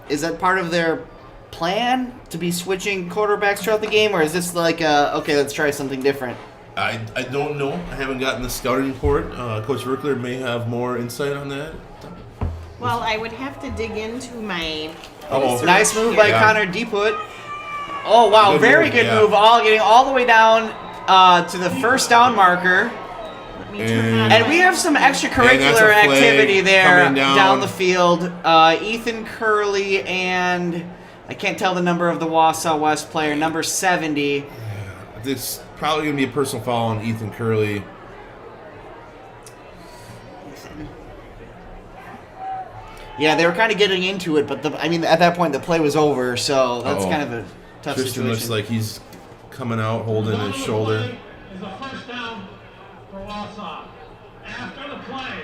is that part of their plan to be switching quarterbacks throughout the game? Or is this like, okay, let's try something different? I don't know. I haven't gotten the scouting report. Coach Verkler may have more insight on that. Well, I would have to dig into my... Nice move by Connor Deepwood. Oh, wow, Good very move, good yeah. move. Getting all the way down to the first down marker. Let me turn And on we my- have some And extracurricular that's a flag activity there coming down the field. Ethan Curley and I can't tell the number of the Wausau West player, number 70. It's probably going to be a personal foul on Ethan Curley. Yeah, they were kind of getting into it, but at that point the play was over, so that's Uh-oh. kind of a tough Tristan situation. looks like he's coming out holding his shoulder. Is a first down for Wausau. After the play,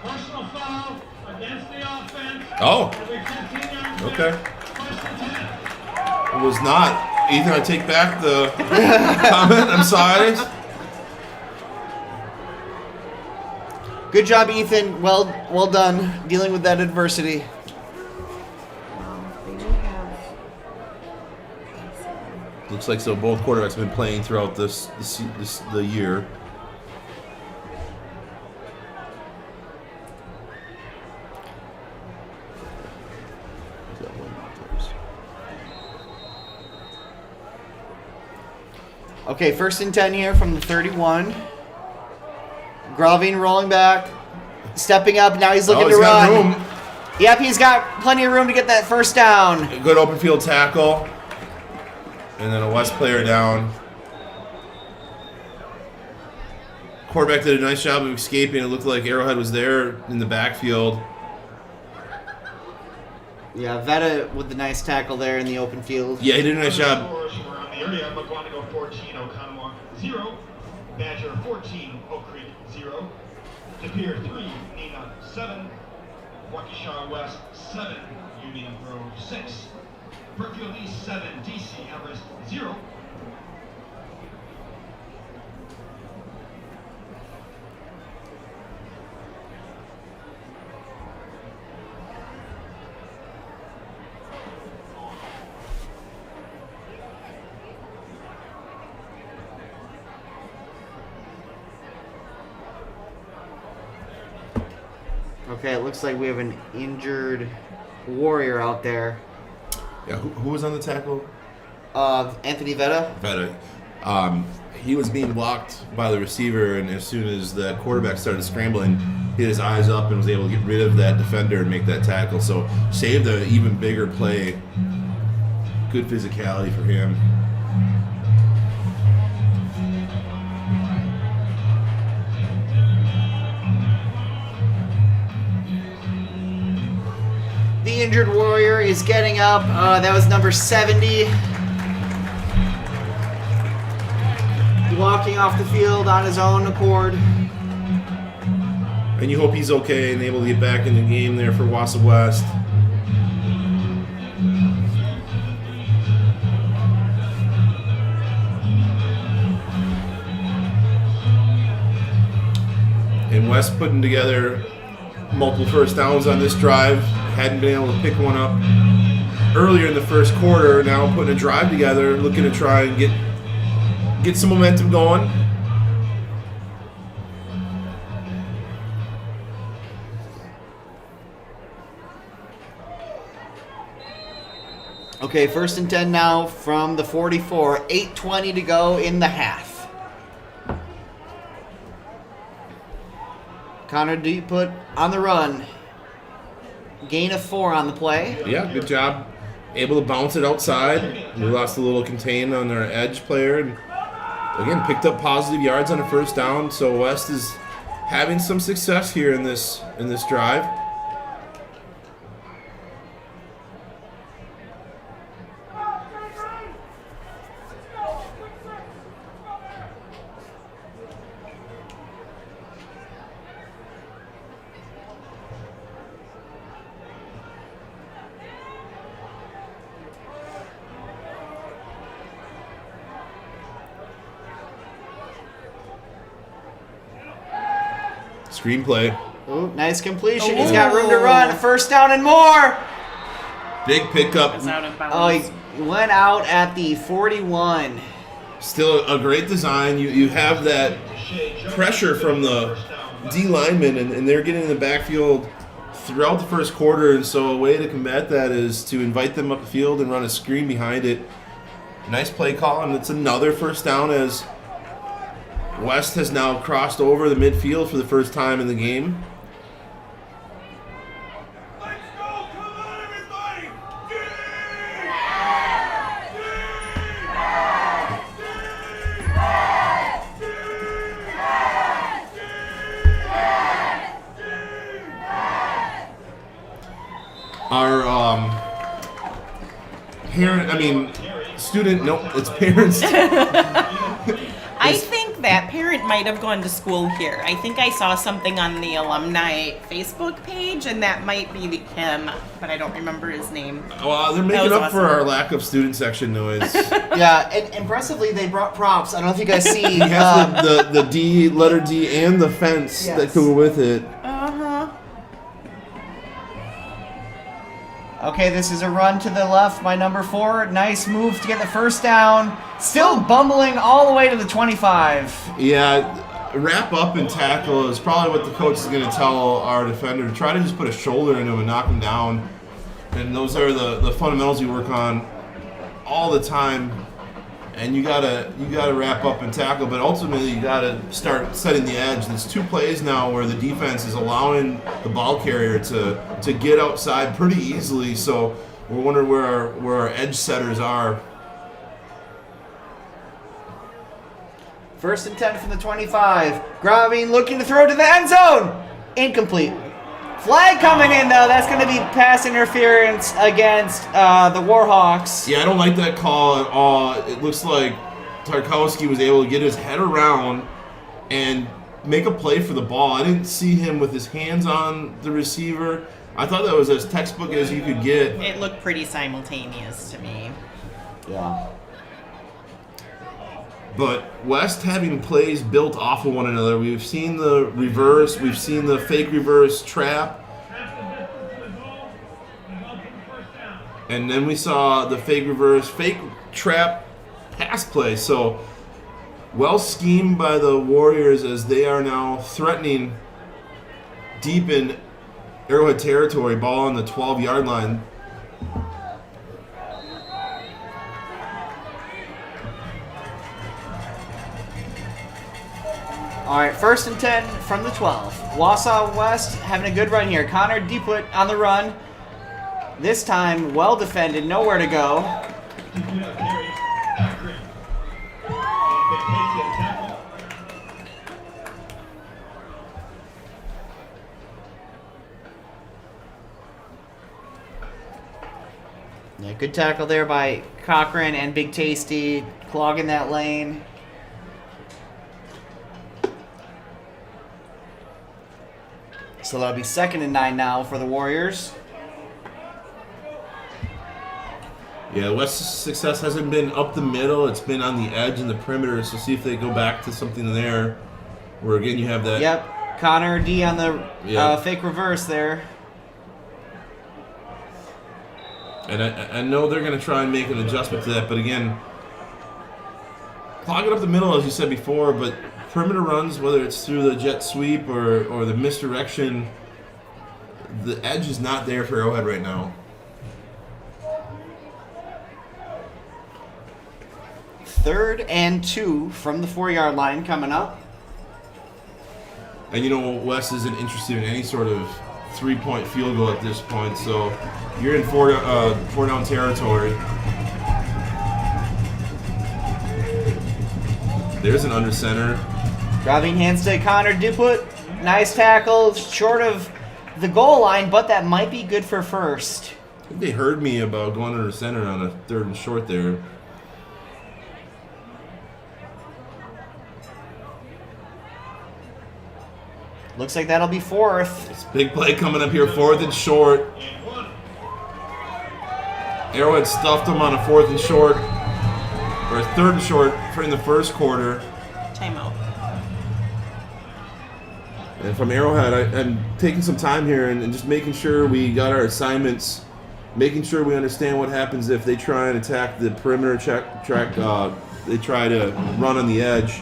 personal foul against the offense. Oh, It'll be 15 yards. okay. First and 10. It was not. Ethan, I take back the comment. I'm sorry. Good job, Ethan. Well done dealing with that adversity. They do have... Looks like so both quarterbacks have been playing throughout the year. Okay, 1st and 10 here from the 31. Gravine rolling back, stepping up. Now he's looking to got run. room. Yep, he's got plenty of room to get that first down. A good open field tackle. And then a West player down. Quarterback did a nice job of escaping. It looked like Arrowhead was there in the backfield. Yeah, Vetta with the nice tackle there in the open field. Yeah, he did a nice job. Around the area, McGonigal 14, Oconomowoc 0, Badger 14, Oak Creek 0, De Pere 3, Neenah 7, Waukesha West 7, Union Grove 6, Brookfield East 7, DC Everest 0. Okay, it looks like we have an injured Warrior out there. Yeah, who was on the tackle? Anthony Vetta. Vetta. He was being blocked by the receiver, and as soon as the quarterback started scrambling, he had his eyes up and was able to get rid of that defender and make that tackle. So saved an even bigger play. Good physicality for him. The injured Warrior is getting up. That was number 70. Walking off the field on his own accord. And you hope he's okay and able to get back in the game there for Wausau West. And West putting together multiple first downs on this drive. Hadn't been able to pick one up earlier in the first quarter. Now putting a drive together, looking to try and get some momentum going. Okay, 1st and 10 now from the 44. 8:20 to go in the half. Connor, do you put on the run? Gain of 4 on the play. Yeah, good job. Able to bounce it outside. We lost a little contain on our edge player. And again, picked up positive yards on a first down. So West is having some success here in this drive. Screenplay. Ooh, nice completion. He's got room to run. First down and more. Big pickup. Was out of bounds. Oh, he went out at the 41. Still a great design. You have that pressure from the D linemen, and they're getting in the backfield throughout the first quarter. And so a way to combat that is to invite them up the field and run a screen behind it. Nice play call, and it's another first down as West has now crossed over the midfield for the first time in the game. Let's go! Come on, everybody! Our student, no, it's parents. I think that parent might have gone to school here. I think I saw something on the alumni Facebook page, and that might be him, but I don't remember his name. Well, they're making was up awesome. for our lack of student section noise. Yeah, and impressively, they brought props. I don't know if you guys see. He has the D, letter D, and the fence that Yes. go with it. Uh-huh. Okay, this is a run to the left by number 4. Nice move to get the first down. Still bumbling all the way to the 25. Yeah, wrap up and tackle is probably what the coach is going to tell our defender. Try to just put a shoulder into him and knock him down. And those are the fundamentals you work on all the time. And you gotta wrap up and tackle, but ultimately you gotta start setting the edge. There's 2 plays now where the defense is allowing the ball carrier to get outside pretty easily. So we're wondering where our edge setters are. First and 10 from the 25. Gravine looking to throw to the end zone. Incomplete. Flag coming in, though. That's going to be pass interference against the Warhawks. Yeah, I don't like that call at all. It looks like Tarkowski was able to get his head around and make a play for the ball. I didn't see him with his hands on the receiver. I thought that was as textbook as you could get. It looked pretty simultaneous to me. Yeah. But West having plays built off of one another. We've seen the reverse. We've seen the fake reverse trap. And then we saw the fake reverse, fake trap pass play. So well schemed by the Warriors as they are now threatening deep in Arrowhead territory, ball on the 12-yard line. All right, first and 10 from the 12. Wausau West having a good run here. Connor Deepwood on the run. This time, well defended, nowhere to go. Yeah, good tackle there by Cochran and Big Tasty, clogging that lane. So that'll be 2nd and 9 now for the Warriors. Yeah, West's success hasn't been up the middle. It's been on the edge and the perimeter. So see if they go back to something there where, again, you have that. Yep, Connor D on the fake reverse there. And I know they're going to try and make an adjustment to that. But, again, clog it up the middle, as you said before. But perimeter runs, whether it's through the jet sweep or the misdirection, the edge is not there for Arrowhead right now. 3rd and 2 from the 4-yard line coming up. And you know, West isn't interested in any sort of 3-point field goal at this point, so you're in four down territory. There's an under center. Grabbing hands to Connor Duput. Nice tackle, short of the goal line, but that might be good for first. I think they heard me about going under center on a 3rd and short there. Looks like that'll be 4th. It's a big play coming up here, 4th and short. Arrowhead stuffed them on a 4th and short, or a 3rd and short for in the first quarter. Timeout. And from Arrowhead, I'm taking some time here and just making sure we got our assignments, making sure we understand what happens if they try and attack the perimeter track. They try to run on the edge.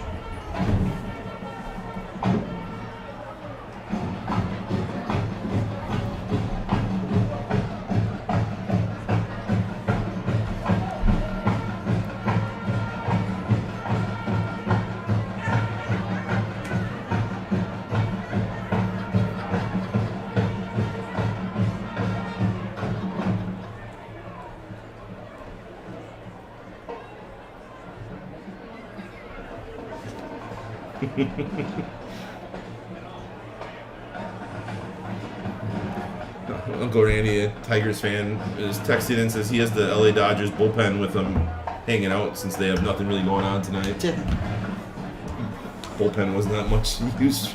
Uncle Randy, a Tigers fan, is texting and says he has the LA Dodgers bullpen with them hanging out since they have nothing really going on tonight. Bullpen wasn't that much use.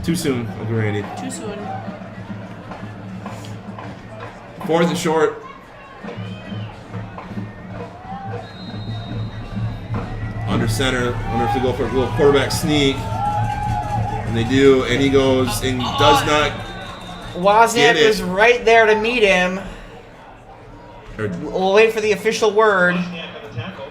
Too soon, Uncle Randy. Too soon. 4th and short. Under center. Wonder if they go for a little quarterback sneak. And they do, and he goes and does not Wozniak Get it. was right there to meet him. We'll wait for the official word. Wozniak on the tackle.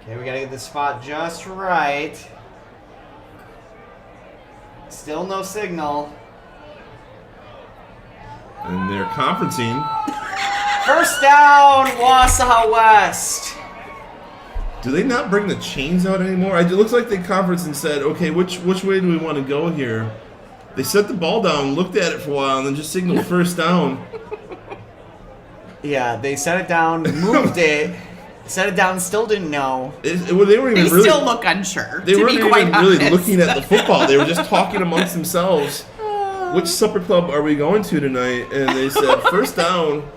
Okay, we gotta get this spot just right. Still no signal. And they're conferencing. First down, Wausau West. Do they not bring the chains out anymore? It looks like they conferenced and said, okay, which way do we want to go here? They set the ball down, looked at it for a while, and then just signaled first down. Yeah, they set it down, moved it, set it down, still didn't know. Well, they weren't They even really. still look unsure. They to weren't be quite even really honest. looking at the football. They were just talking amongst themselves. Which supper club are we going to tonight? And they said, first down.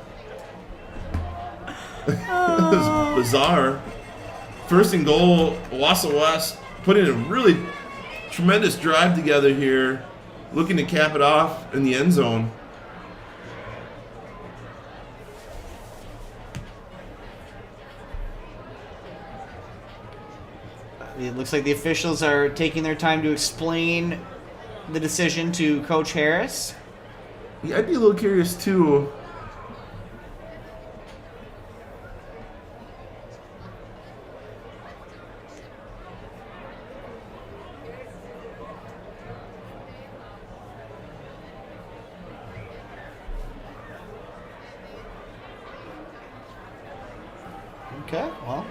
It was bizarre. First and goal, Wausau West putting a really tremendous drive together here, looking to cap it off in the end zone. It looks like the officials are taking their time to explain the decision to Coach Harris. Yeah, I'd be a little curious too. Okay, well.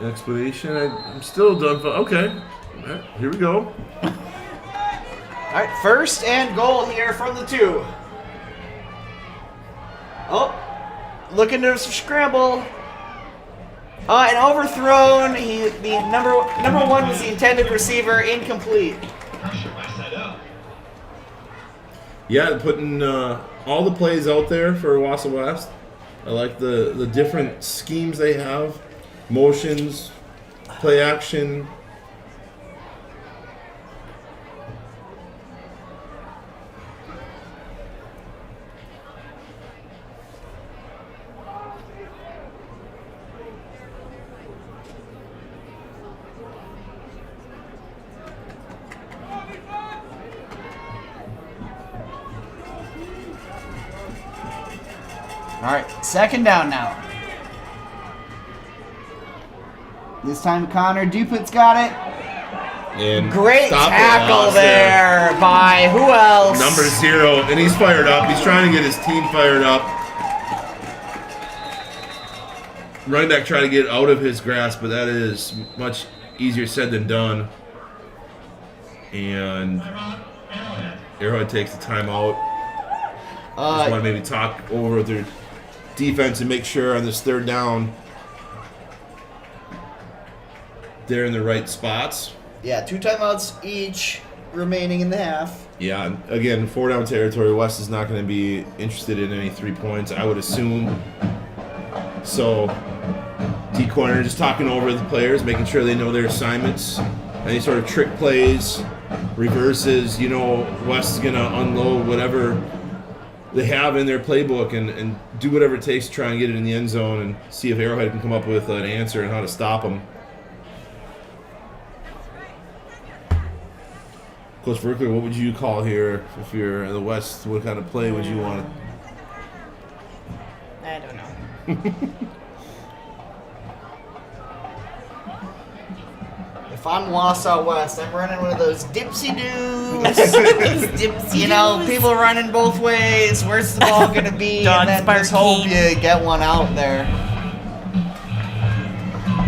Explanation. I'm still done. Okay, all right, here we go. All right, first and goal here from the 2. Oh, looking to scramble. And overthrown. The number 1 was the intended receiver, incomplete. Pressure by side up. Yeah, putting all the plays out there for Wausau West. I like the different schemes they have, motions, play action. All right, second down now. This time Connor Dupuit's got it. And Great stop the tackle loss there by who else? Number 0, and he's fired up. He's trying to get his team fired up. Running back trying to get out of his grasp, but that is much easier said than done. And Arrowhead takes the timeout. Just want to maybe talk over their defense and make sure on this third down they're in the right spots. Yeah, 2 timeouts each remaining in the half. Yeah, and again, 4-down territory. West is not going to be interested in any 3 points, I would assume. So, D corner just talking over the players, making sure they know their assignments. Any sort of trick plays, reverses. West is going to unload whatever they have in their playbook and do whatever it takes to try and get it in the end zone and see if Arrowhead can come up with an answer and how to stop them. Coach Verkler, what would you call here if you're in the West? What kind of play would you want? I don't know. If I'm Wausau West, I'm running one of those dipsy-doos. People running both ways. Where's the ball going to be? Dog and then just hope Sparky. you get one out there.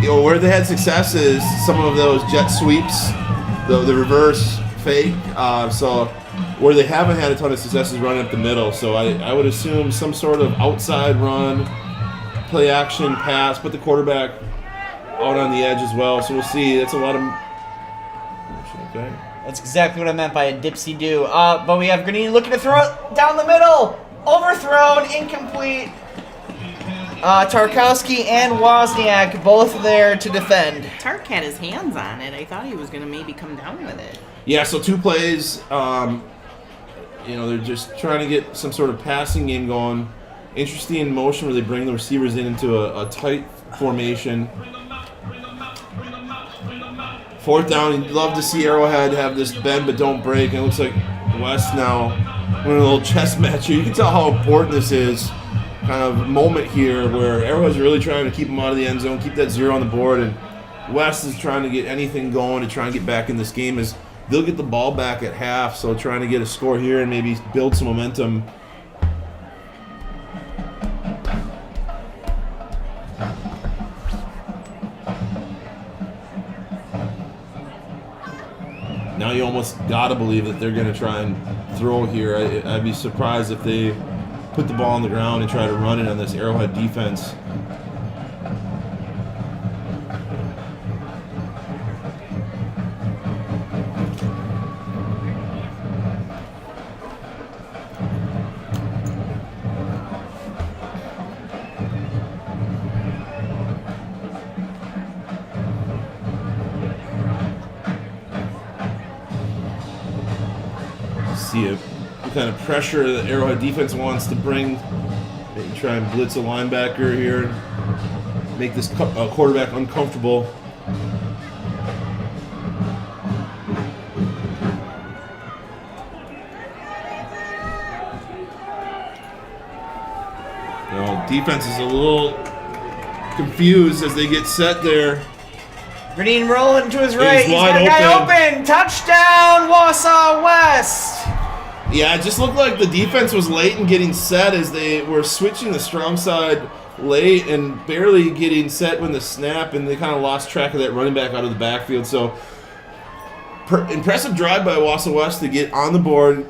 Where they had success is some of those jet sweeps, the reverse fake. So where they haven't had a ton of success is running up the middle. So I would assume some sort of outside run, play action, pass, put the quarterback out on the edge as well. So we'll see. That's a lot of... Okay. That's exactly what I meant by a dipsy-do. But we have Granini looking to throw it down the middle. Overthrown, incomplete. Tarkowski and Wozniak both there to defend. Tark had his hands on it. I thought he was going to maybe come down with it. Yeah, so 2 plays. They're just trying to get some sort of passing game going. interesting motion where they bring the receivers into a tight formation. Fourth down, you'd love to see Arrowhead have this bend but don't break. And it looks like West now winning a little chess match here. You can tell how important this is. Kind of moment here where Arrowhead's really trying to keep them out of the end zone, keep that 0 on the board, and West is trying to get anything going to try and get back in this game as they'll get the ball back at half, so trying to get a score here and maybe build some momentum. Now you almost got to believe that they're going to try and throw here. I'd be surprised if they put the ball on the ground and try to run it on this Arrowhead defense. See what kind of pressure the Arrowhead defense wants to bring. Maybe try and blitz a linebacker here, make this quarterback uncomfortable. You know, defense is a little confused as they get set there. Green rolling to his right. He's wide got a guy open. Touchdown, Wausau West. Yeah, it just looked like the defense was late in getting set as they were switching the strong side late and barely getting set when the snap, and they kind of lost track of that running back out of the backfield. So, impressive drive by Wausau West to get on the board,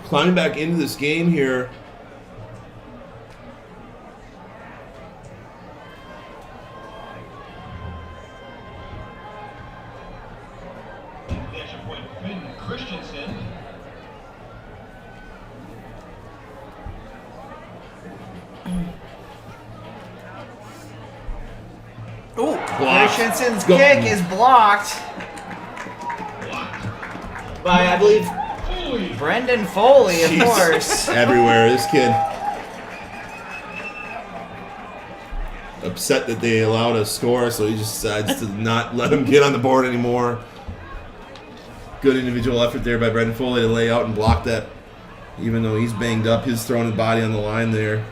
climbing back into this game here. Ooh, Christensen's kick is blocked by, I believe, Brendan Foley, of course. Everywhere, this kid. Upset that they allowed a score, so he just decides to not let him get on the board anymore. Good individual effort there by Brendan Foley to lay out and block that, even though he's banged up, his throwing his body on the line there.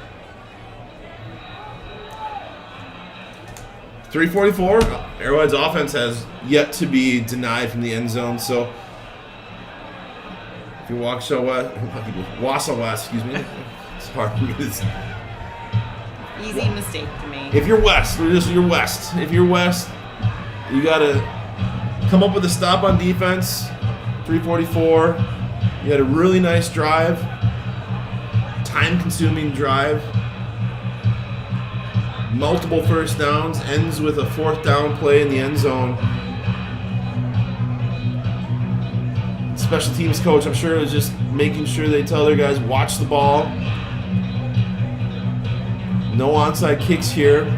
3:44. Arrowhead's offense has yet to be denied from the end zone, so if you Wausau West, excuse me, it's hard. Easy mistake to make. If you're West, you're West. If you're West, you gotta come up with a stop on defense. 3:44. You had a really nice drive, time-consuming drive. Multiple first downs, ends with a fourth down play in the end zone. Special teams coach, I'm sure, is just making sure they tell their guys, watch the ball. No onside kicks here.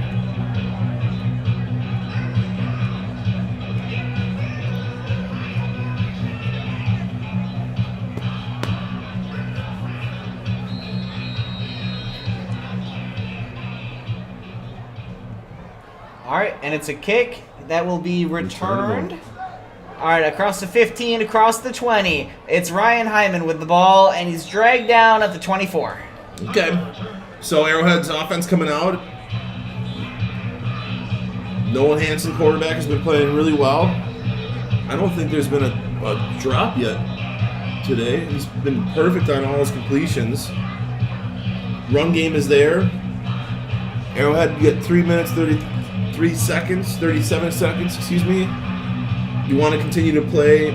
All right, and it's a kick that will be returned. All right, across the 15, across the 20. It's Ryan Hyman with the ball, and he's dragged down at the 24. Okay, so Arrowhead's offense coming out. Nolan Hansen, quarterback, has been playing really well. I don't think there's been a drop yet today. He's been perfect on all his completions. Run game is there. Arrowhead, you get 3 minutes, 37 seconds, excuse me. You want to continue to play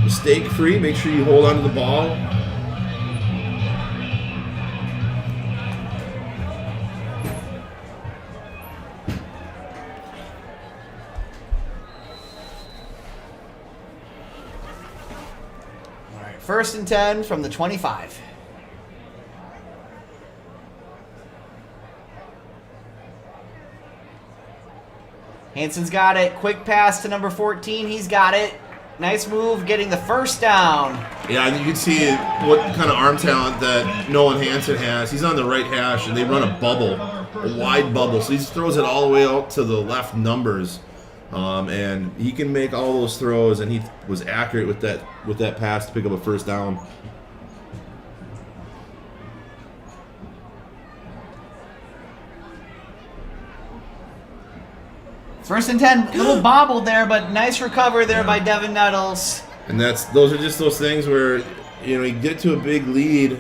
mistake-free. Make sure you hold on to the ball. All right, 1st and 10 from the 25. Hansen's got it. Quick pass to number 14. He's got it. Nice move getting the first down. Yeah, and you can see what kind of arm talent that Nolan Hansen has. He's on the right hash, and they run a bubble, a wide bubble. So he just throws it all the way out to the left numbers. And he can make all those throws, and he was accurate with that pass to pick up a first down. First and 10, little bobbled there, but nice recovery there by Devin Nettles. And those are just those things where, you get to a big lead,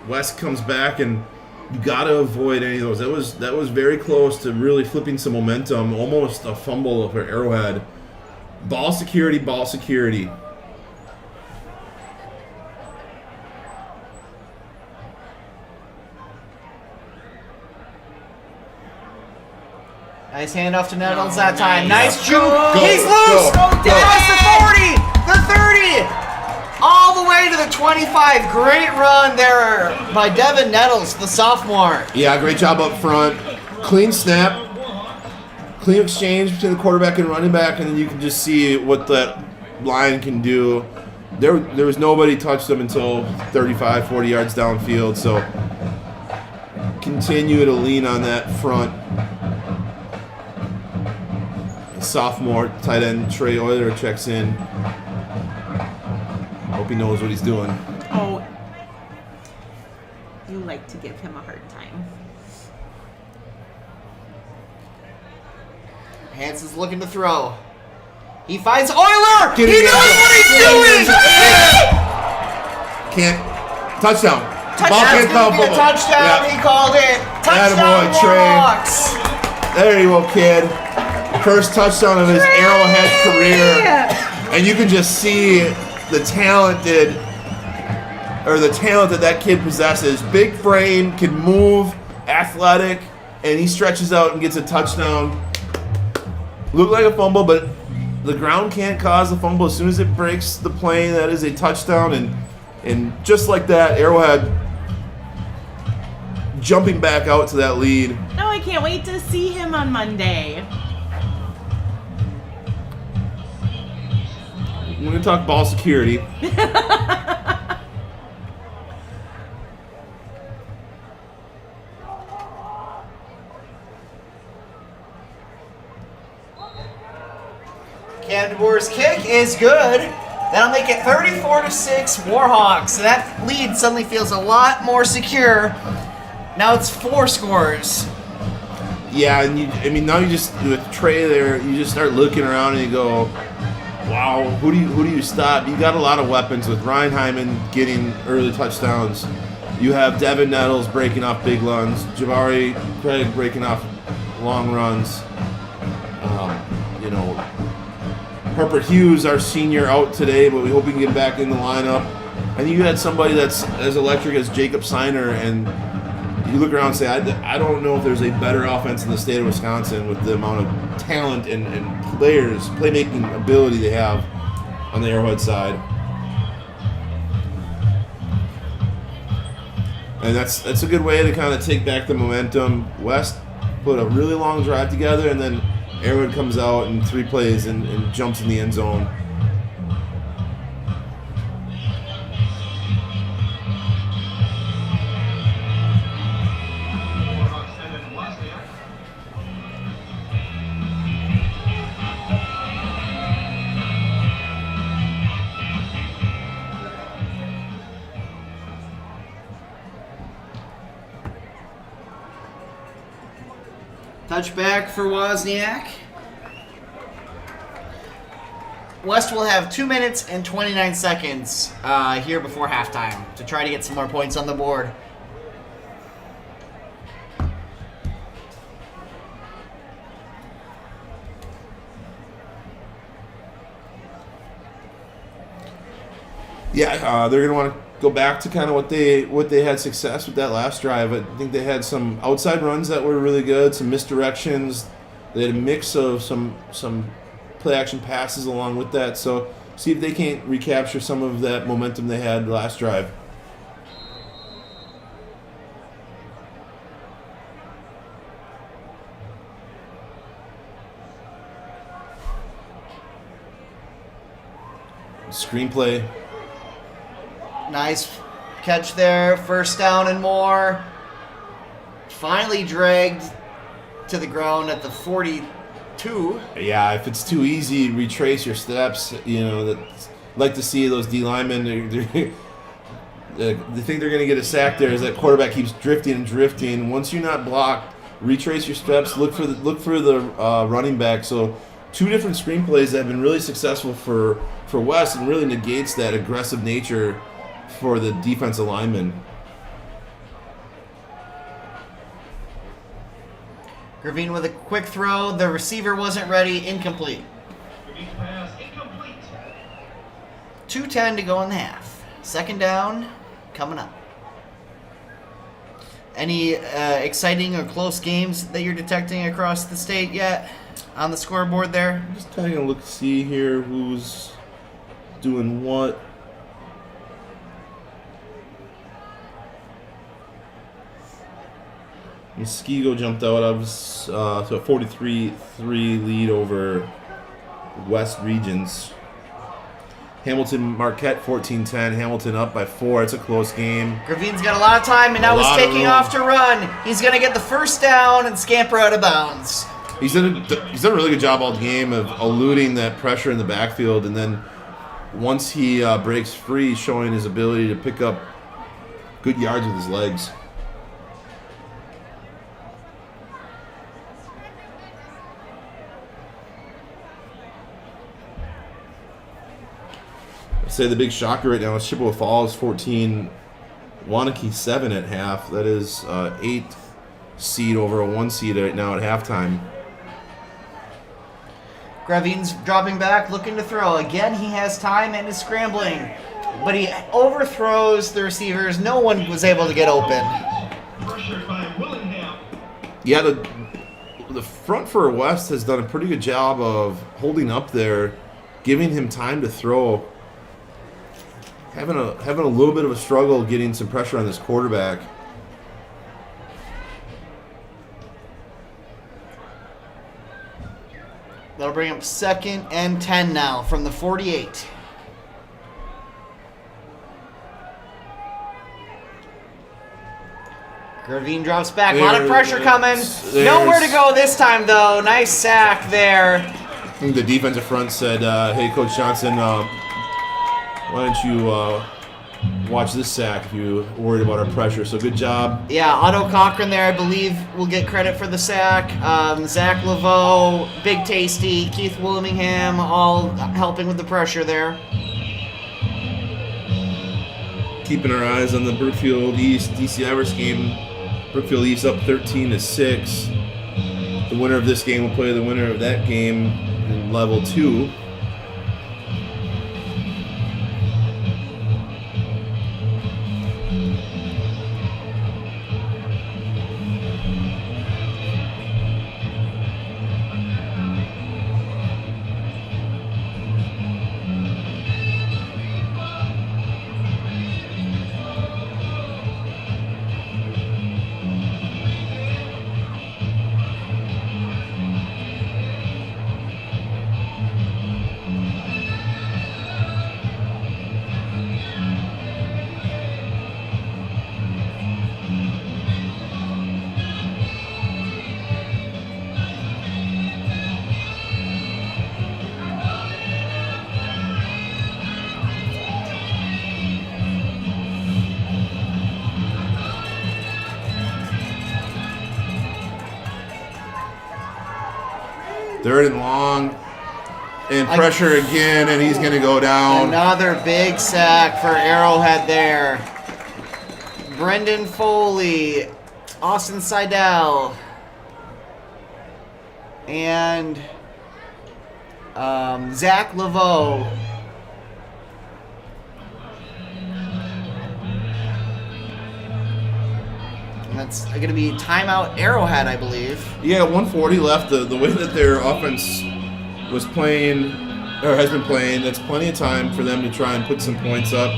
West comes back, and you got to avoid any of those. That was very close to really flipping some momentum, almost a fumble for Arrowhead. Ball security, ball security. Nice handoff to Nettles that time. Nice juke. Go, He's loose. go, go. Across the 40, the 30, all the way to the 25. Great run there by Devin Nettles, the sophomore. Yeah, great job up front. Clean snap. Clean exchange between the quarterback and running back, and then you can just see what that line can do. There was nobody touched them until 35, 40 yards downfield, so continue to lean on that front. Sophomore tight end Trey Euler checks in. Hope he knows what he's doing. Oh, you like to give him a hard time. Hansen's looking to throw. He finds Euler. Get He it, knows get it. what he's doing. Can't. Touchdown. Ball That's can't gonna foul be a football. touchdown. Yeah. He called it. Touchdown, Attaboy, Trey. Warhawks. There you go, kid. First touchdown of his Arrowhead career. And you can just see the talent that kid possesses. Big frame, can move, athletic, and he stretches out and gets a touchdown. Looked like a fumble, but the ground can't cause a fumble. As soon as it breaks the plane, that is a touchdown. And just like that, Arrowhead jumping back out to that lead. No, I can't wait to see him on Monday. We're going to talk ball security. Cam DeBoer's kick is good. That'll make it 34-6 Warhawks. So that lead suddenly feels a lot more secure. Now it's 4 scores. Yeah, and now you just, with Trey there, you just start looking around and you go, wow, who do you stop? You got a lot of weapons with Ryan Hyman getting early touchdowns. You have Devin Nettles breaking off big runs, Jabari Craig breaking off long runs. Harper Hughes, our senior, out today, but we hope he can get back in the lineup. And you had somebody that's as electric as Jacob Seiner, and you look around and say, I don't know if there's a better offense in the state of Wisconsin with the amount of talent and players, playmaking ability they have on the Arrowhead side. And that's a good way to kind of take back the momentum. West put a really long drive together, and then Arrowhead comes out in 3 plays and jumps in the end zone. Touchback for Wozniak. West will have 2 minutes and 29 seconds here before halftime to try to get some more points on the board. Yeah, they're going to want to go back to kind of what they had success with that last drive. I think they had some outside runs that were really good, some misdirections. They had a mix of some play action passes along with that. So see if they can't recapture some of that momentum they had last drive. screenplay. Nice catch there. First down and more. Finally dragged to the ground at the 42. Yeah, if it's too easy, retrace your steps. You know, that's like to see those D linemen. They think they're going to get a sack there as that quarterback keeps drifting and drifting. Once you're not blocked, retrace your steps. Look for the running back. So 2 different screenplays that have been really successful for West and really negates that aggressive nature for the defensive lineman. Gravine with a quick throw. The receiver wasn't ready. Incomplete. Gravine's pass incomplete. 2:10 to go in the half. Second down coming up. Any exciting or close games that you're detecting across the state yet on the scoreboard there? Just taking a look, see here who's doing what. Muskego jumped out of to a 43-3 lead over West Regions. Hamilton Marquette 14-10. Hamilton up by 4. It's a close game. Gravine's got a lot of time and now A he's lot of taking room. off to run. He's going to get the first down and scamper out of bounds. He's done a really good job all game of eluding that pressure in the backfield, and then once he breaks free, showing his ability to pick up good yards with his legs. I'd say the big shocker right now is Chippewa Falls 14, Wanakee 7 at half. That is 8 seed over a 1 seed right now at halftime. Gravine's dropping back, looking to throw. Again, he has time and is scrambling. But he overthrows the receivers. No one was able to get open. Pressured by Willingham. Yeah, the front for West has done a pretty good job of holding up there, giving him time to throw. Having a little bit of a struggle getting some pressure on this quarterback. That'll bring up 2nd and 10 now from the 48. Gravine drops back. A lot of pressure coming. Nowhere to go this time, though. Nice sack there. I think the defensive front said, hey, Coach Johnson, why don't you watch this sack if you're worried about our pressure. So good job. Yeah, Otto Cochran there, I believe, will get credit for the sack. Zach Laveau, Big Tasty, Keith Willingham, all helping with the pressure there. Keeping our eyes on the Brookfield East DC Everest game. Brookfield East up 13-6. The winner of this game will play the winner of that game in level 2. Third and long, and pressure again, and he's going to go down. Another big sack for Arrowhead there. Brendan Foley, Austin Seidel, and Zach Laveau. That's going to be timeout Arrowhead, I believe. Yeah, 140 left. The way that their offense was playing, or has been playing, that's plenty of time for them to try and put some points up.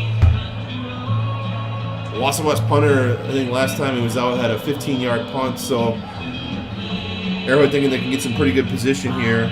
Wausau West punter, I think last time he was out, had a 15-yard punt, so Arrowhead thinking they can get some pretty good position here.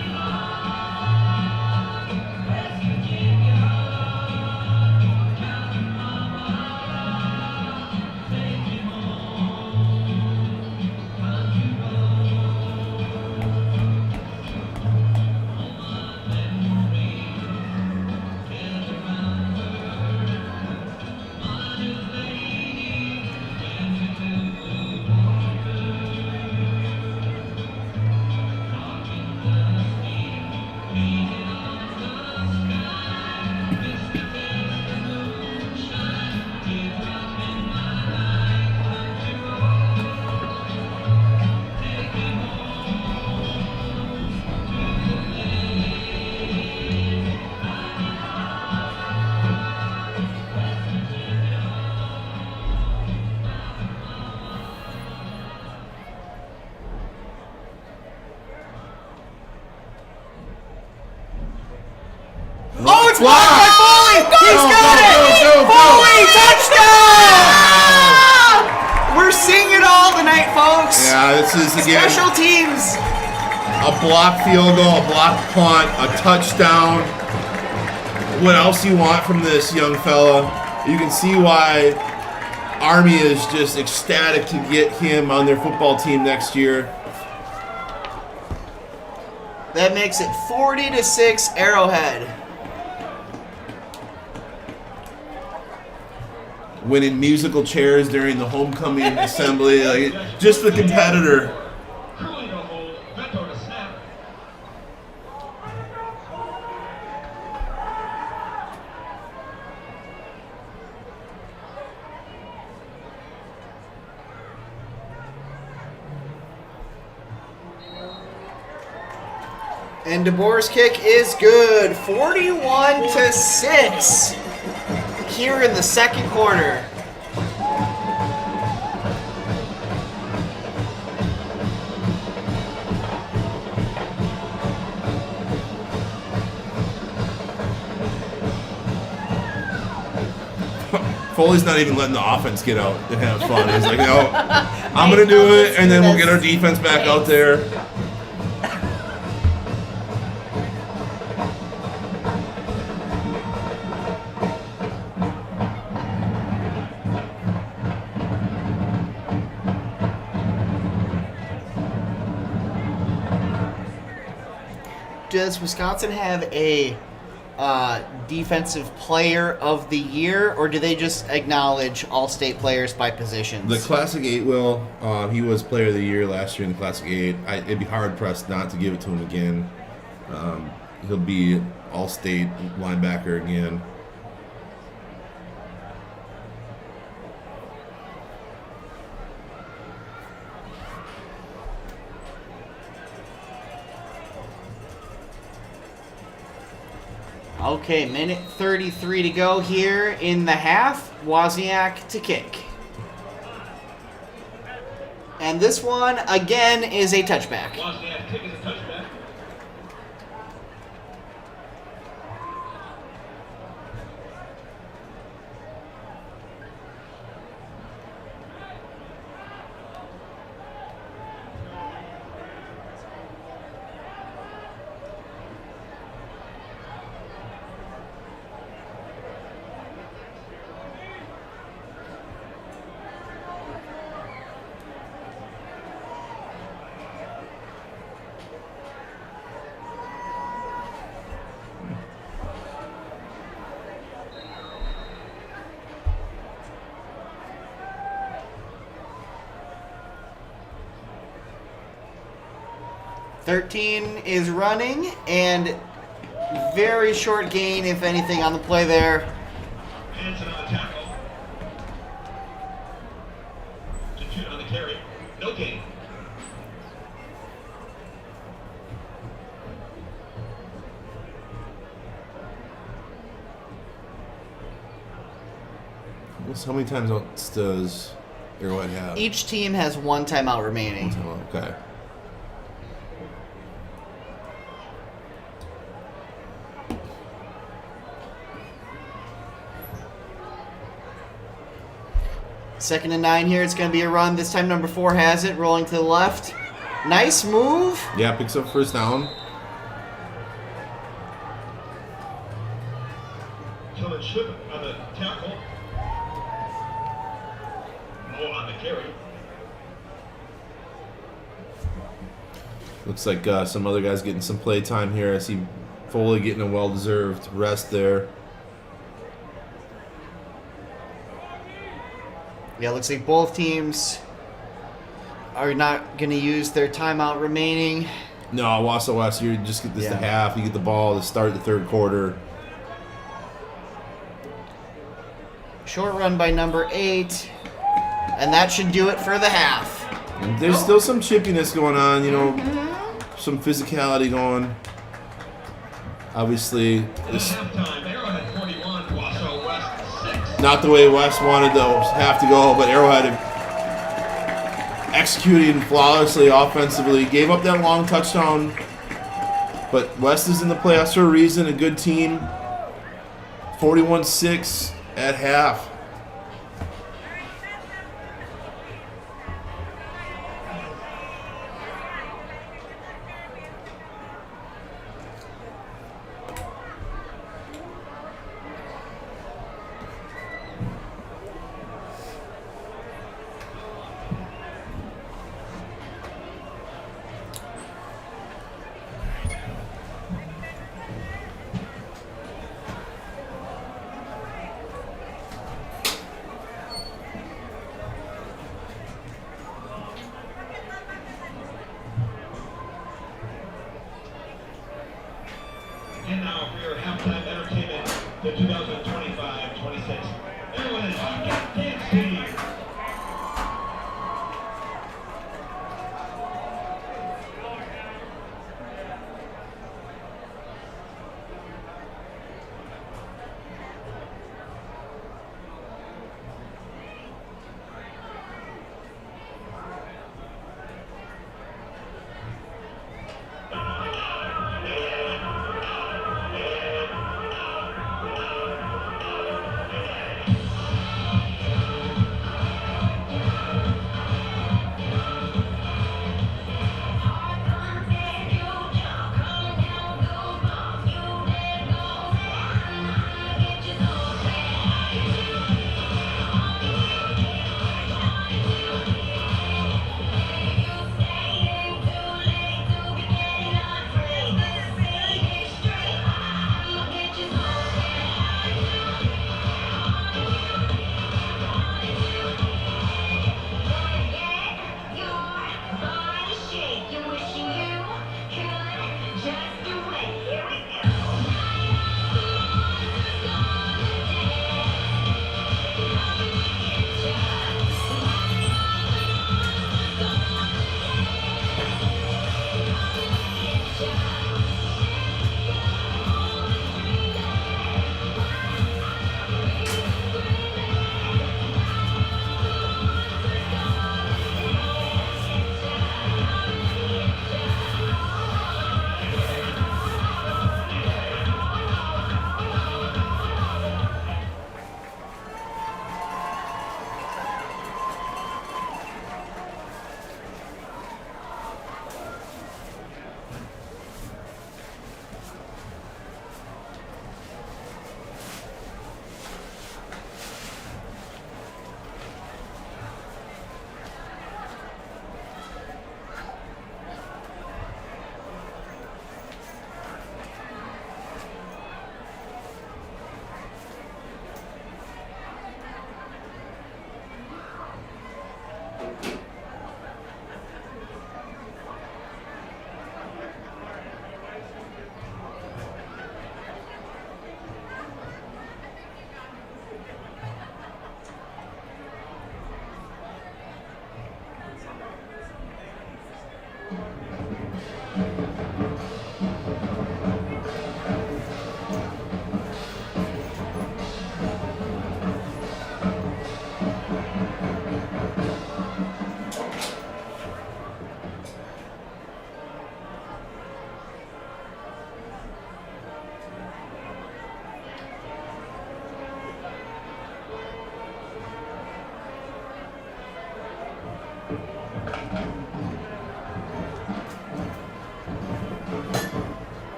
blocked by Foley. He's got it. Foley, touchdown! We're seeing it all tonight, folks. Yeah, this is again Special teams. a block field goal, a block punt, a touchdown. What else you want from this young fella? You can see why Army is just ecstatic to get him on their football team next year. That makes it 40-6 Arrowhead. Winning musical chairs during the homecoming assembly, like just the competitor. Curly to hold, Vento to snap. And DeBoer's kick is good. 41-6 here in the second quarter. Foley's not even letting the offense get out and have fun. He's like, no, I'm going to do it, and then we'll get our defense back out there. Does Wisconsin have a defensive player of the year, or do they just acknowledge all-state players by positions? The Classic 8 will. He was player of the year last year in the Classic 8. It'd be hard-pressed not to give it to him again. He'll be all-state linebacker again. Okay, minute 33 to go here in the half. Wozniak to kick. And this one, again, is a touchback. Wozniak kick is a touchback. $13 is running, and very short gain, if anything, on the play there. Hanson on the tackle. Jujut on the carry. No gain. How many times else does Arrowhead have? Each team has one timeout remaining. Oh, okay. Second and 9 here. It's going to be a run. This time number 4 has it. Rolling to the left. Nice move. Yeah, picks up first down. Tillman Ship on the tackle. Moore on the carry. Looks like some other guys getting some play time here. I see Foley getting a well-deserved rest there. Yeah, looks like both teams are not going to use their timeout remaining. No, Wausau West, you just get this to half. You get the ball to start the third quarter. Short run by number 8. And that should do it for the half. And there's still some chippiness going on, you know, some physicality going. Obviously, this Halftime, Arrowhead 41, Wausau West 6. not the way West wanted to have to go, but Arrowhead executing flawlessly offensively. Gave up that long touchdown, but West is in the playoffs for a reason, a good team. 41-6 at half. And now for your halftime entertainment, the 2025-26 Arrowhead Hockey Dance Team.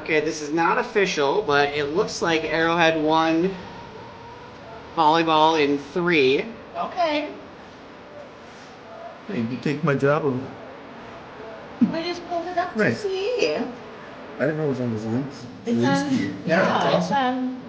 Okay, this is not official, but it looks like Arrowhead won volleyball in 3. Okay. Hey, you take my job. I just pulled it up Right. to see. I didn't know it was on this link. It's on. Yeah, it's on.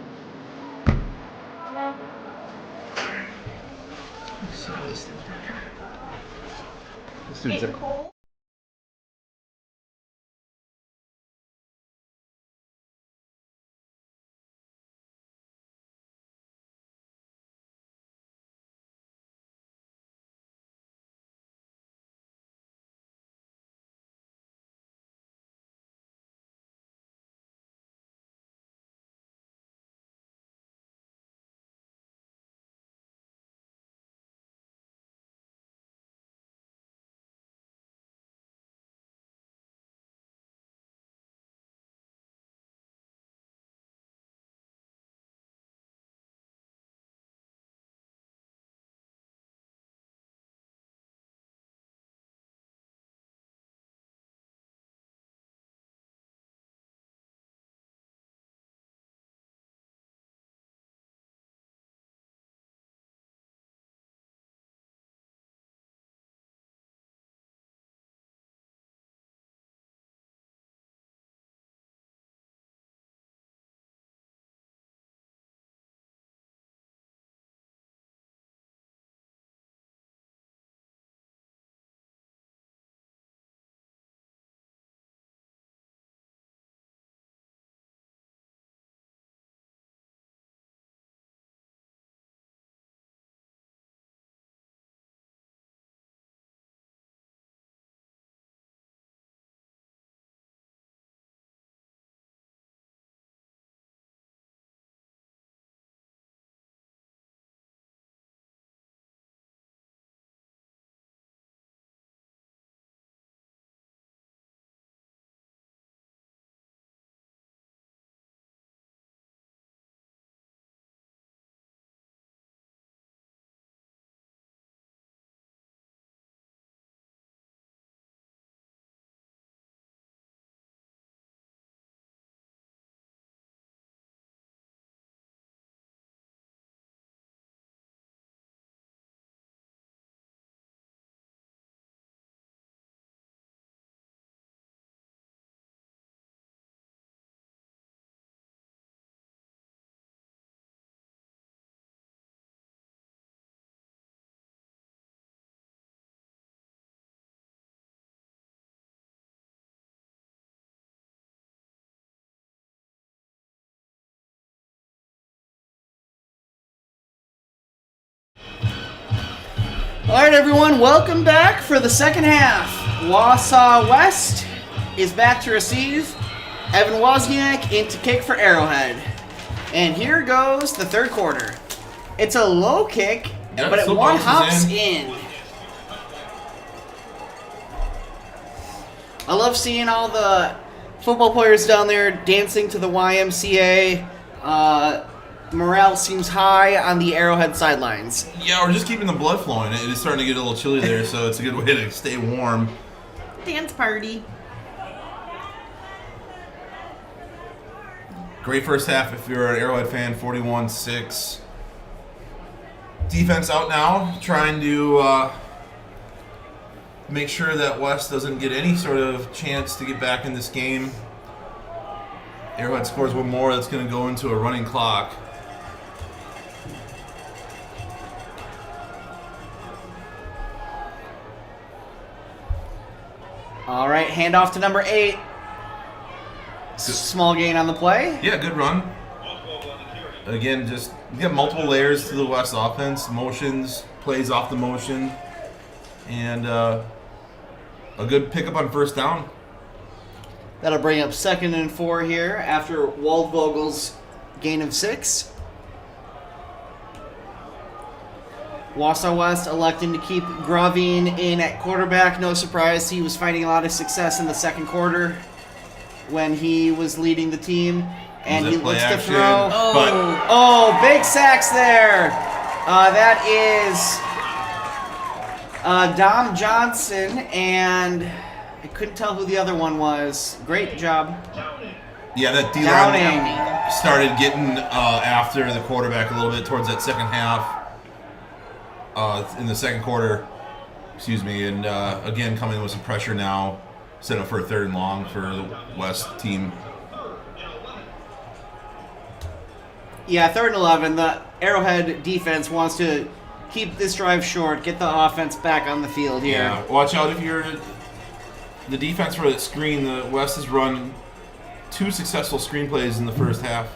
All right, everyone, welcome back for the second half. Wausau West is back to receive. Evan Wozniak in to kick for Arrowhead. And here goes the third quarter. It's a low kick, Yep, but it still one bounces hops in. in. I love seeing all the football players down there dancing to the YMCA. Morale seems high on the Arrowhead sidelines. Yeah, we're just keeping the blood flowing. It is starting to get a little chilly there, so it's a good way to stay warm. Dance party. Great first half if you're an Arrowhead fan, 41-6. Defense out now, trying to make sure that West doesn't get any sort of chance to get back in this game. Arrowhead scores one more, that's going to go into a running clock. All right, handoff to number 8. Small gain on the play. Yeah, good run. Again, just you get multiple layers to the West offense, motions, plays off the motion, and a good pickup on first down. That'll bring up 2nd and 4 here after Waldvogel's gain of 6. Wausau West electing to keep Gravine in at quarterback. No surprise, he was finding a lot of success in the second quarter when he was leading the team. And he looks to throw. Oh, big sacks there. That is Dom Johnson, and I couldn't tell who the other one was. Great job. Yeah, that Downing. D-line started getting after the quarterback a little bit towards that second half. In the second quarter, excuse me, and again coming with some pressure now, setting up for a 3rd and long for the West team. Yeah, 3rd and 11. The Arrowhead defense wants to keep this drive short, get the offense back on the field here. Yeah, watch out if you're the defense for that screen. The West has run 2 successful screenplays in the first half.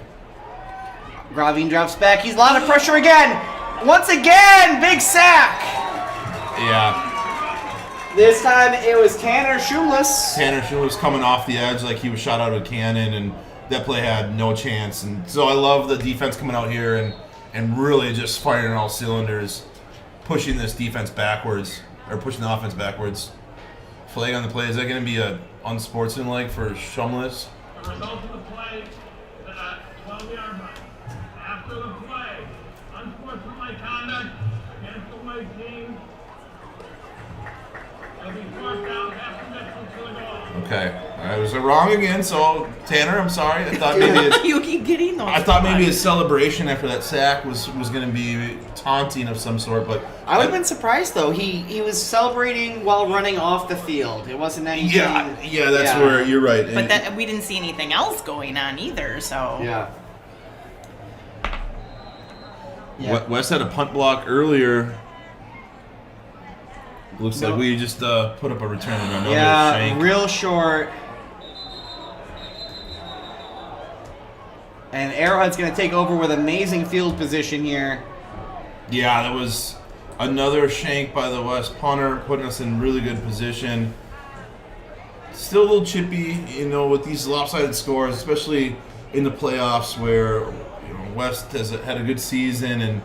Gravine drops back. He's a lot of pressure again. Once again, big sack. Yeah. This time it was Tanner Shoeless. Tanner Shoeless coming off the edge like he was shot out of a cannon, and that play had no chance. And so I love the defense coming out here and really just firing on all cylinders, pushing this defense backwards, or pushing the offense backwards. Flag on the play. Is that going to be a unsportsmanlike for Shumless? The result of the play is at 12-yard line. After the play, unsportsmanlike conduct against the white team. It'll be 4th down, half the distance to the goal. Okay. I was wrong again, so Tanner, I'm sorry. I thought maybe You keep getting those. I thought maybe his celebration after that sack was going to be taunting of some sort, but I would have been surprised though. He was celebrating while running off the field. It wasn't anything. yeah, that's where you're right. But that we didn't see anything else going on either, so. Yeah. West had a punt block earlier. Looks like we just put up a return on another shank. Real short. And Arrowhead's going to take over with amazing field position here. Yeah, that was another shank by the West punter, putting us in really good position. Still a little chippy, with these lopsided scores, especially in the playoffs where West has had a good season and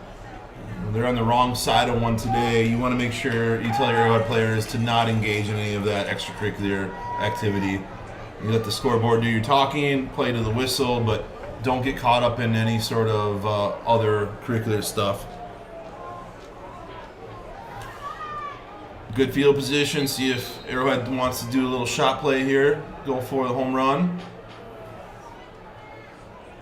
they're on the wrong side of one today. You want to make sure you tell your Arrowhead players to not engage in any of that extracurricular activity. You let the scoreboard do your talking, play to the whistle, but don't get caught up in any sort of other curricular stuff. Good field position. See if Arrowhead wants to do a little shot play here. Go for the home run.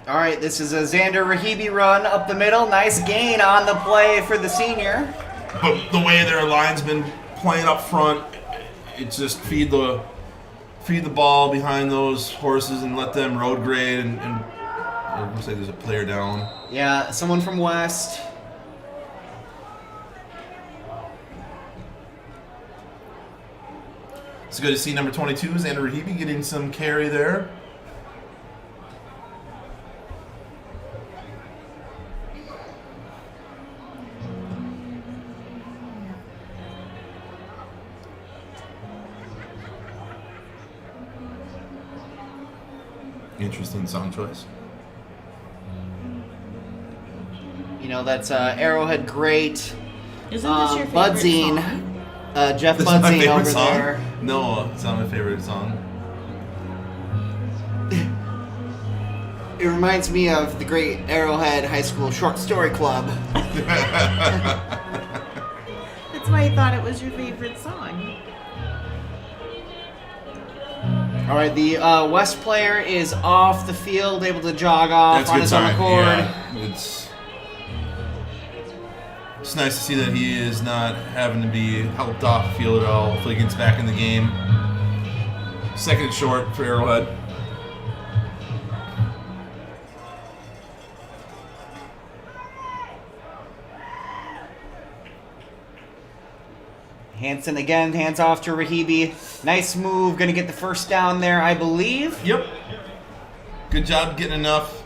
All right, this is a Xander Rahibi run up the middle. Nice gain on the play for the senior. But the way their line's been playing up front, it's just feed the ball behind those horses and let them road grade. And it looks like there's a player down. Yeah, someone from West. It's good to see number 22, Xander Rahibi, getting some carry there. Interesting song choice. That's Arrowhead great. Isn't this your favorite Budzine. song? Jeff This is my Budzine favorite over song? there. No, it's not my favorite song. It reminds me of the great Arrowhead High School Short Story Club. That's why I thought it was your favorite song. All right, the West player is off the field, able to jog off That's on good his own sign. accord. Yeah, it's nice to see that he is not having to be helped off the field at all. Hopefully he gets back in the game. 2nd and short for Arrowhead. Hanson again, hands off to Rahibi. Nice move, gonna get the first down there, I believe. Yep. Good job getting enough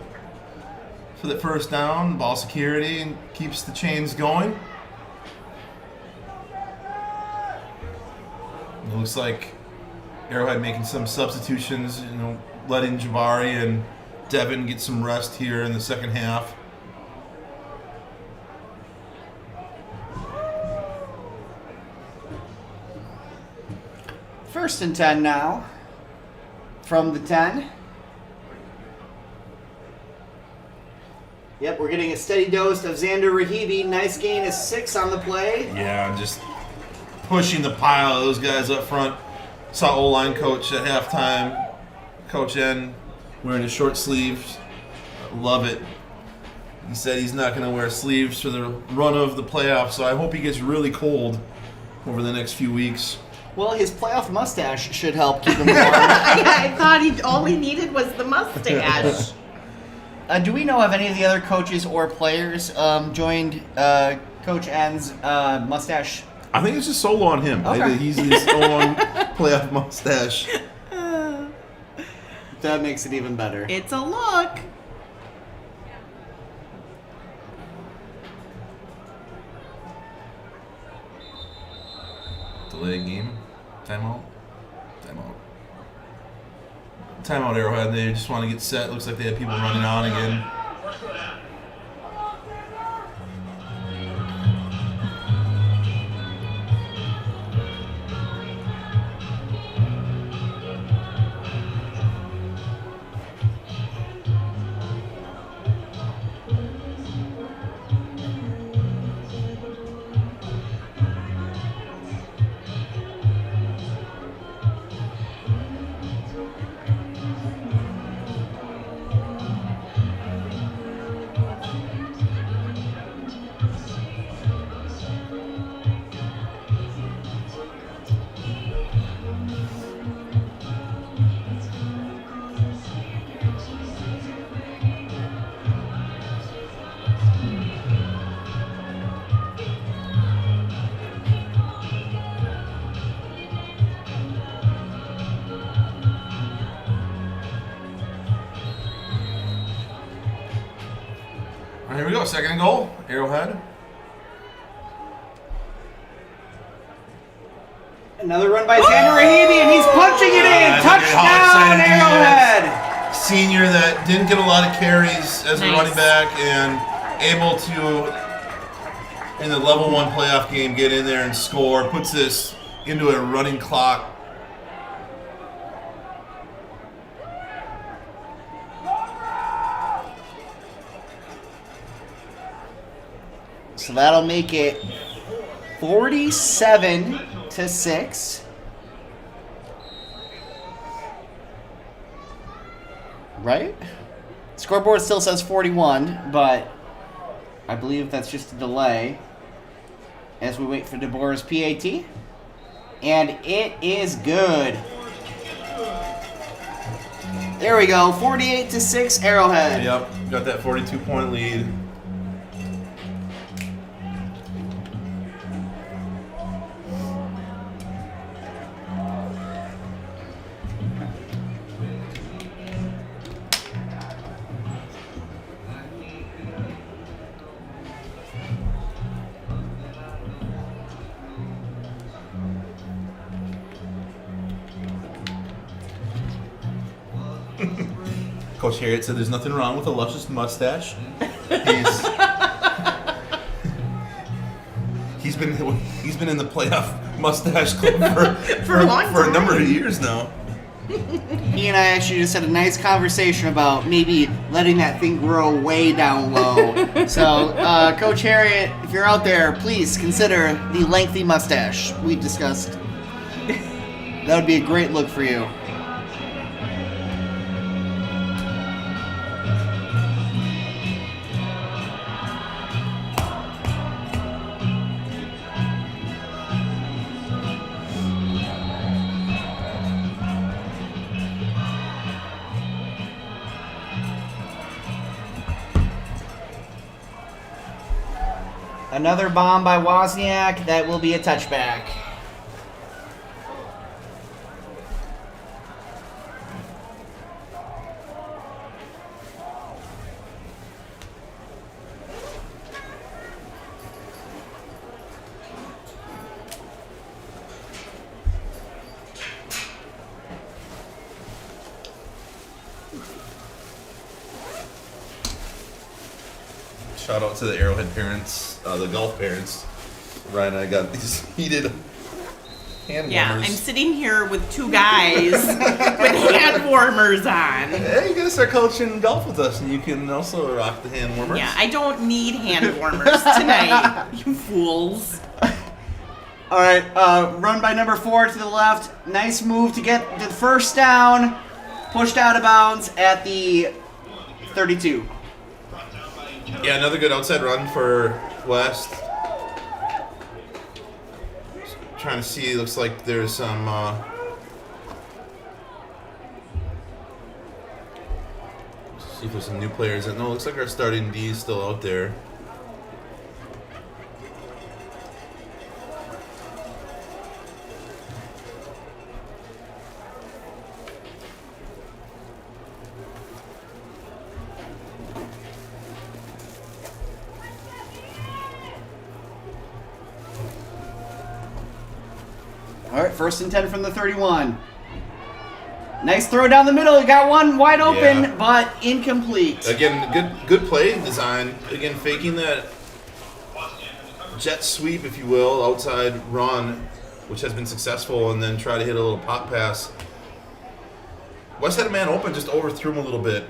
for the first down. Ball security and keeps the chains going. It looks like Arrowhead making some substitutions, letting Jabari and Devin get some rest here in the second half. First and 10 now. From the 10. Yep, we're getting a steady dose of Xander Rahibi. Nice gain of 6 on the play. Yeah, just pushing the pile of those guys up front. Saw O-line coach at halftime, Coach N, wearing his short sleeves. Love it. He said he's not going to wear sleeves for the run of the playoffs, so I hope he gets really cold over the next few weeks. Well, his playoff mustache should help keep him warm. I thought all he needed was the mustache. Do we know if any of the other coaches or players joined Coach N's mustache? I think it's just solo on him. Okay. He's his own playoff mustache. That makes it even better. It's a look. Delay game. Timeout. Timeout, Arrowhead. They just want to get set. Looks like they have people running on again. Here we go, second and goal, Arrowhead. Another run by Xander Rahibi, and he's punching it in. Touchdown, Arrowhead. Senior that didn't get a lot of carries as a Nice. running back and able to, in the level 1 playoff game, get in there and score. Puts this into a running clock. So that'll make it 47-6. Right? Scoreboard still says 41, but I believe that's just a delay as we wait for DeBoer's PAT. And it is good. There we go, 48-6 Arrowhead. Yep, got that 42-point lead. Coach Harriet said there's nothing wrong with a luscious mustache. He's been in the playoff mustache club For a long for a number time. of years now. He and I actually just had a nice conversation about maybe letting that thing grow way down low. So, Coach Harriet, if you're out there, please consider the lengthy mustache we discussed. That would be a great look for you. Another bomb by Wozniak. That will be a touchback. Shout out to the Arrowhead parents, the golf parents. Ryan and I got these heated hand Yeah, warmers. I'm sitting here with two guys with hand warmers on. Hey, you gotta start coaching golf with us, and you can also rock the hand warmers. Yeah, I don't need hand warmers tonight, you fools. All right, run by number 4 to the left. Nice move to get the first down. Pushed out of bounds at the 32. Yeah, another good outside run for West. Trying to see, looks like there's some see if there's some new players. No, looks like our starting D is still out there. All right, 1st and 10 from the 31. Nice throw down the middle. He got one wide open, Yeah. but incomplete. Again, good play design. Again, faking that jet sweep, if you will, outside run, which has been successful, and then try to hit a little pop pass. West had a man open, just overthrew him a little bit.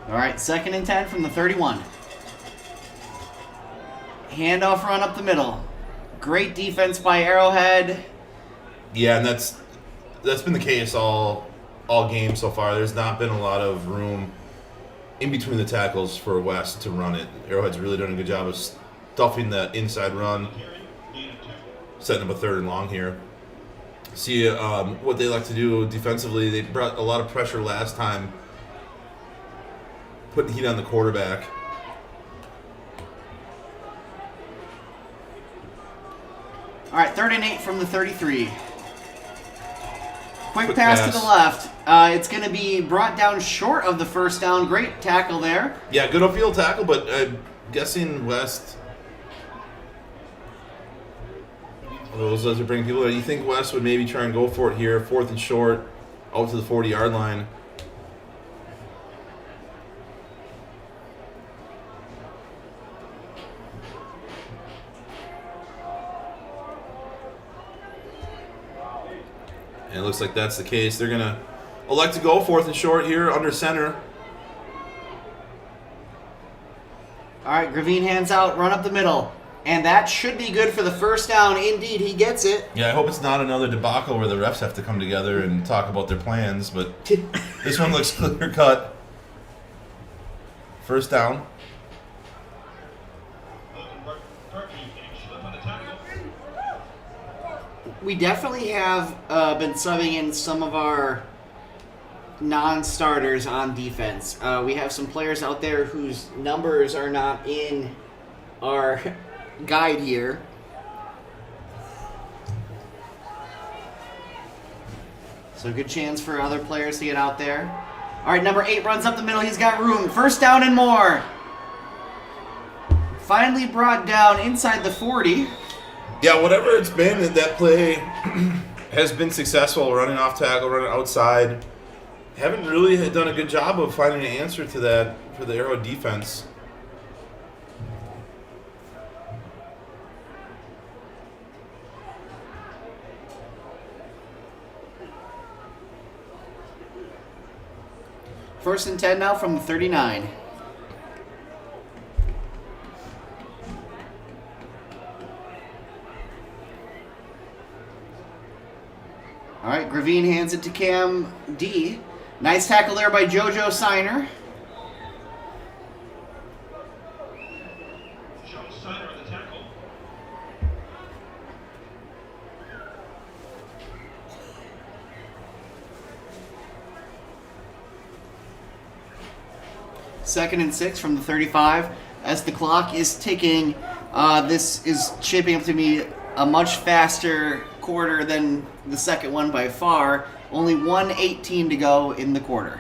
All right, 2nd and 10 from the 31. Handoff run up the middle. Great defense by Arrowhead. Yeah, and that's been the case all game so far. There's not been a lot of room in between the tackles for West to run it. Arrowhead's really done a good job of stuffing that inside run, setting up a 3rd and long here. See what they like to do defensively. They brought a lot of pressure last time, putting heat on the quarterback. All right, 3rd and 8 from the 33. Quick Pass. pass to the left. It's going to be brought down short of the 1st down. Great tackle there. Yeah, good upfield tackle, but I'm guessing West. Those are bringing people. You think West would maybe try and go for it here, 4th and short, out to the 40-yard line. And it looks like that's the case. They're going to elect to go 4th and short here under center. All right, Gravine hands out, run up the middle. And that should be good for the 1st down. Indeed, he gets it. Yeah, I hope it's not another debacle where the refs have to come together and talk about their plans, but this one looks clear cut. 1st down. We definitely have been subbing in some of our non-starters on defense. We have some players out there whose numbers are not in our guide here. So good chance for other players to get out there. All right, number 8 runs up the middle. He's got room. 1st down and more. Finally brought down inside the 40. Yeah, whatever it's been, that play has been successful. Running off tackle, running outside. Haven't really done a good job of finding an answer to that for the Arrow defense. First and 10 now from the 39. All right, Gravine hands it to Cam D. Nice tackle there by JoJo Signer. Signer on the tackle. Second and 6 from the 35. As the clock is ticking, this is shaping up to be a much faster quarter than the second one by far. Only 1:18 to go in the quarter.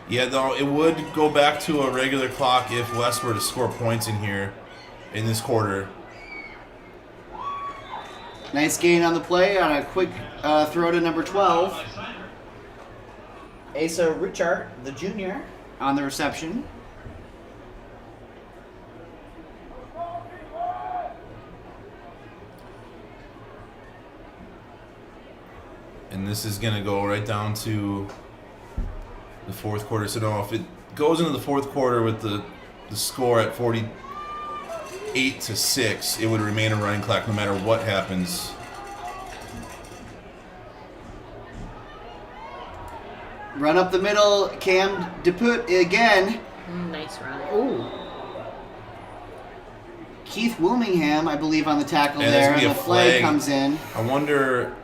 Yeah, though, it would go back to a regular clock if West were to score points in here in this quarter. Nice gain on the play on a quick throw to number 12. Asa Richard, the junior, on the reception. And this is going to go right down to the fourth quarter. So no, if it goes into the fourth quarter with the score at 48-6, it would remain a running clock no matter what happens. Run up the middle, Cam DePut again. Nice run. Ooh. Keith Wilmingham, I believe, on the tackle And there, there's and gonna the be a flag flag. comes in. I wonder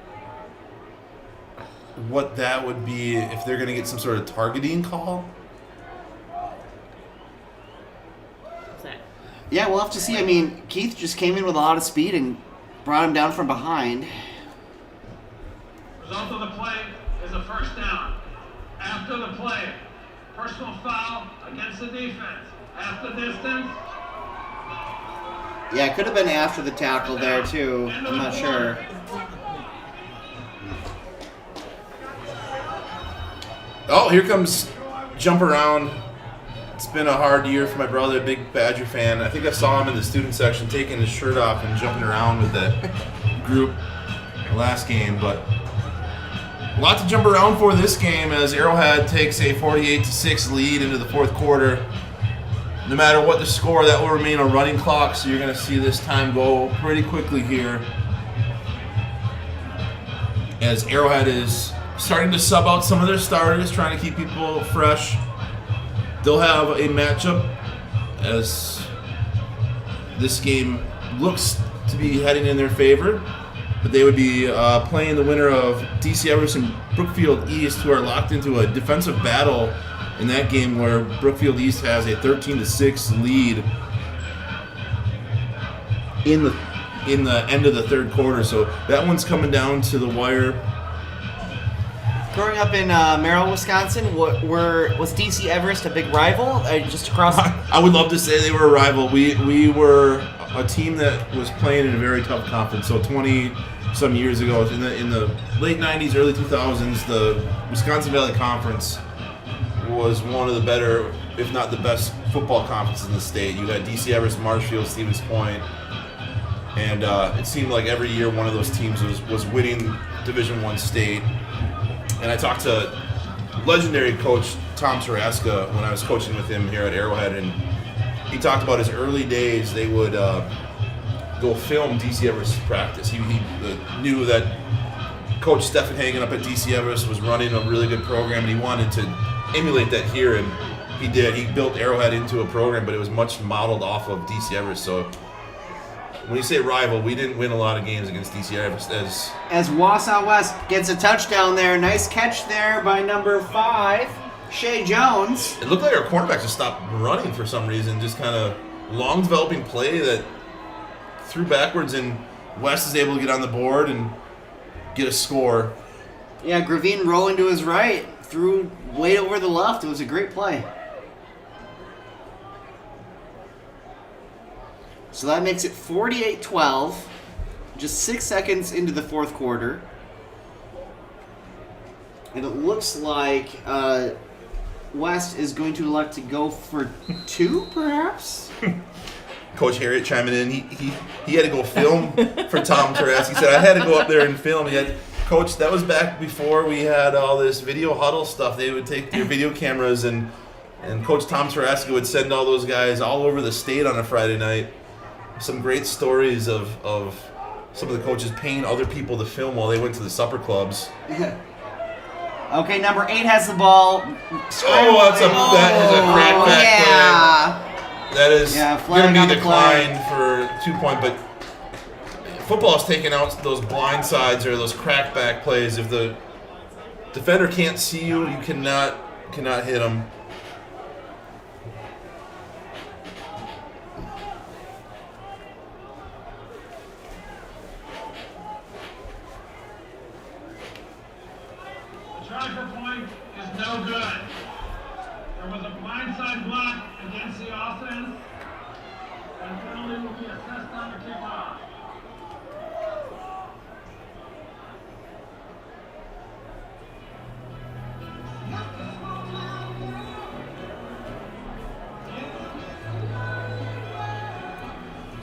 what that would be if they're going to get some sort of targeting call. What's that? Yeah, we'll have to see. I mean, Keith just came in with a lot of speed and brought him down from behind. Result of the play is a first down. After the play, personal foul against the defense. Half the distance. Yeah, it could have been after the tackle there, too. I'm not sure. Oh, here comes jump around. It's been a hard year for my brother, a big Badger fan. I think I saw him in the student section taking his shirt off and jumping around with that group last game, but a lot to jump around for this game as Arrowhead takes a 48-6 lead into the fourth quarter. No matter what the score, that will remain a running clock, so you're going to see this time go pretty quickly here as Arrowhead is starting to sub out some of their starters, trying to keep people fresh. They'll have a matchup as this game looks to be heading in their favor, but they would be playing the winner of DC Everest and Brookfield East, who are locked into a defensive battle in that game where Brookfield East has a 13-6 lead in the end of the third quarter. So that one's coming down to the wire. Growing up in Merrill, Wisconsin, was DC Everest a big rival? Just across. I would love to say they were a rival. We were a team that was playing in a very tough conference. So 20-some years ago, in the late 90s, early 2000s, the Wisconsin Valley Conference was one of the better, if not the best, football conferences in the state. You had DC Everest, Marshfield, Stevens Point, and it seemed like every year one of those teams was winning Division I state. And I talked to legendary coach Tom Taraska when I was coaching with him here at Arrowhead, and he talked about his early days. They would go film DC Everest practice. He knew that Coach Stephen Hagen up at DC Everest was running a really good program, and he wanted to emulate that here, and he did. He built Arrowhead into a program, but it was much modeled off of DC Everest. So when you say rival, we didn't win a lot of games against DC Everest. As Wausau West gets a touchdown there. Nice catch there by number 5, Shea Jones. It looked like our quarterback just stopped running for some reason. Just kind of long developing play that threw backwards, and West is able to get on the board and get a score. Yeah, Gravine rolling to his right, threw way over the left. It was a great play. So that makes it 48-12, just 6 seconds into the fourth quarter. And it looks like West is going to elect to go for 2, perhaps? Coach Harriet chiming in. He had to go film for Tom Taraski. He said, I had to go up there and film. Coach, that was back before we had all this video huddle stuff. They would take their video cameras, and Coach Tom Taraski would send all those guys all over the state on a Friday night. Some great stories of some of the coaches paying other people to film while they went to the supper clubs. Okay, number 8 has the ball. That is a crackback play. That is going to be declined for 2 points, but football is taking out those blind sides or those crackback plays. If the defender can't see you, you cannot hit them. Try for point is no good. There was a blindside block against the offense, and penalty will be assessed on the kickoff.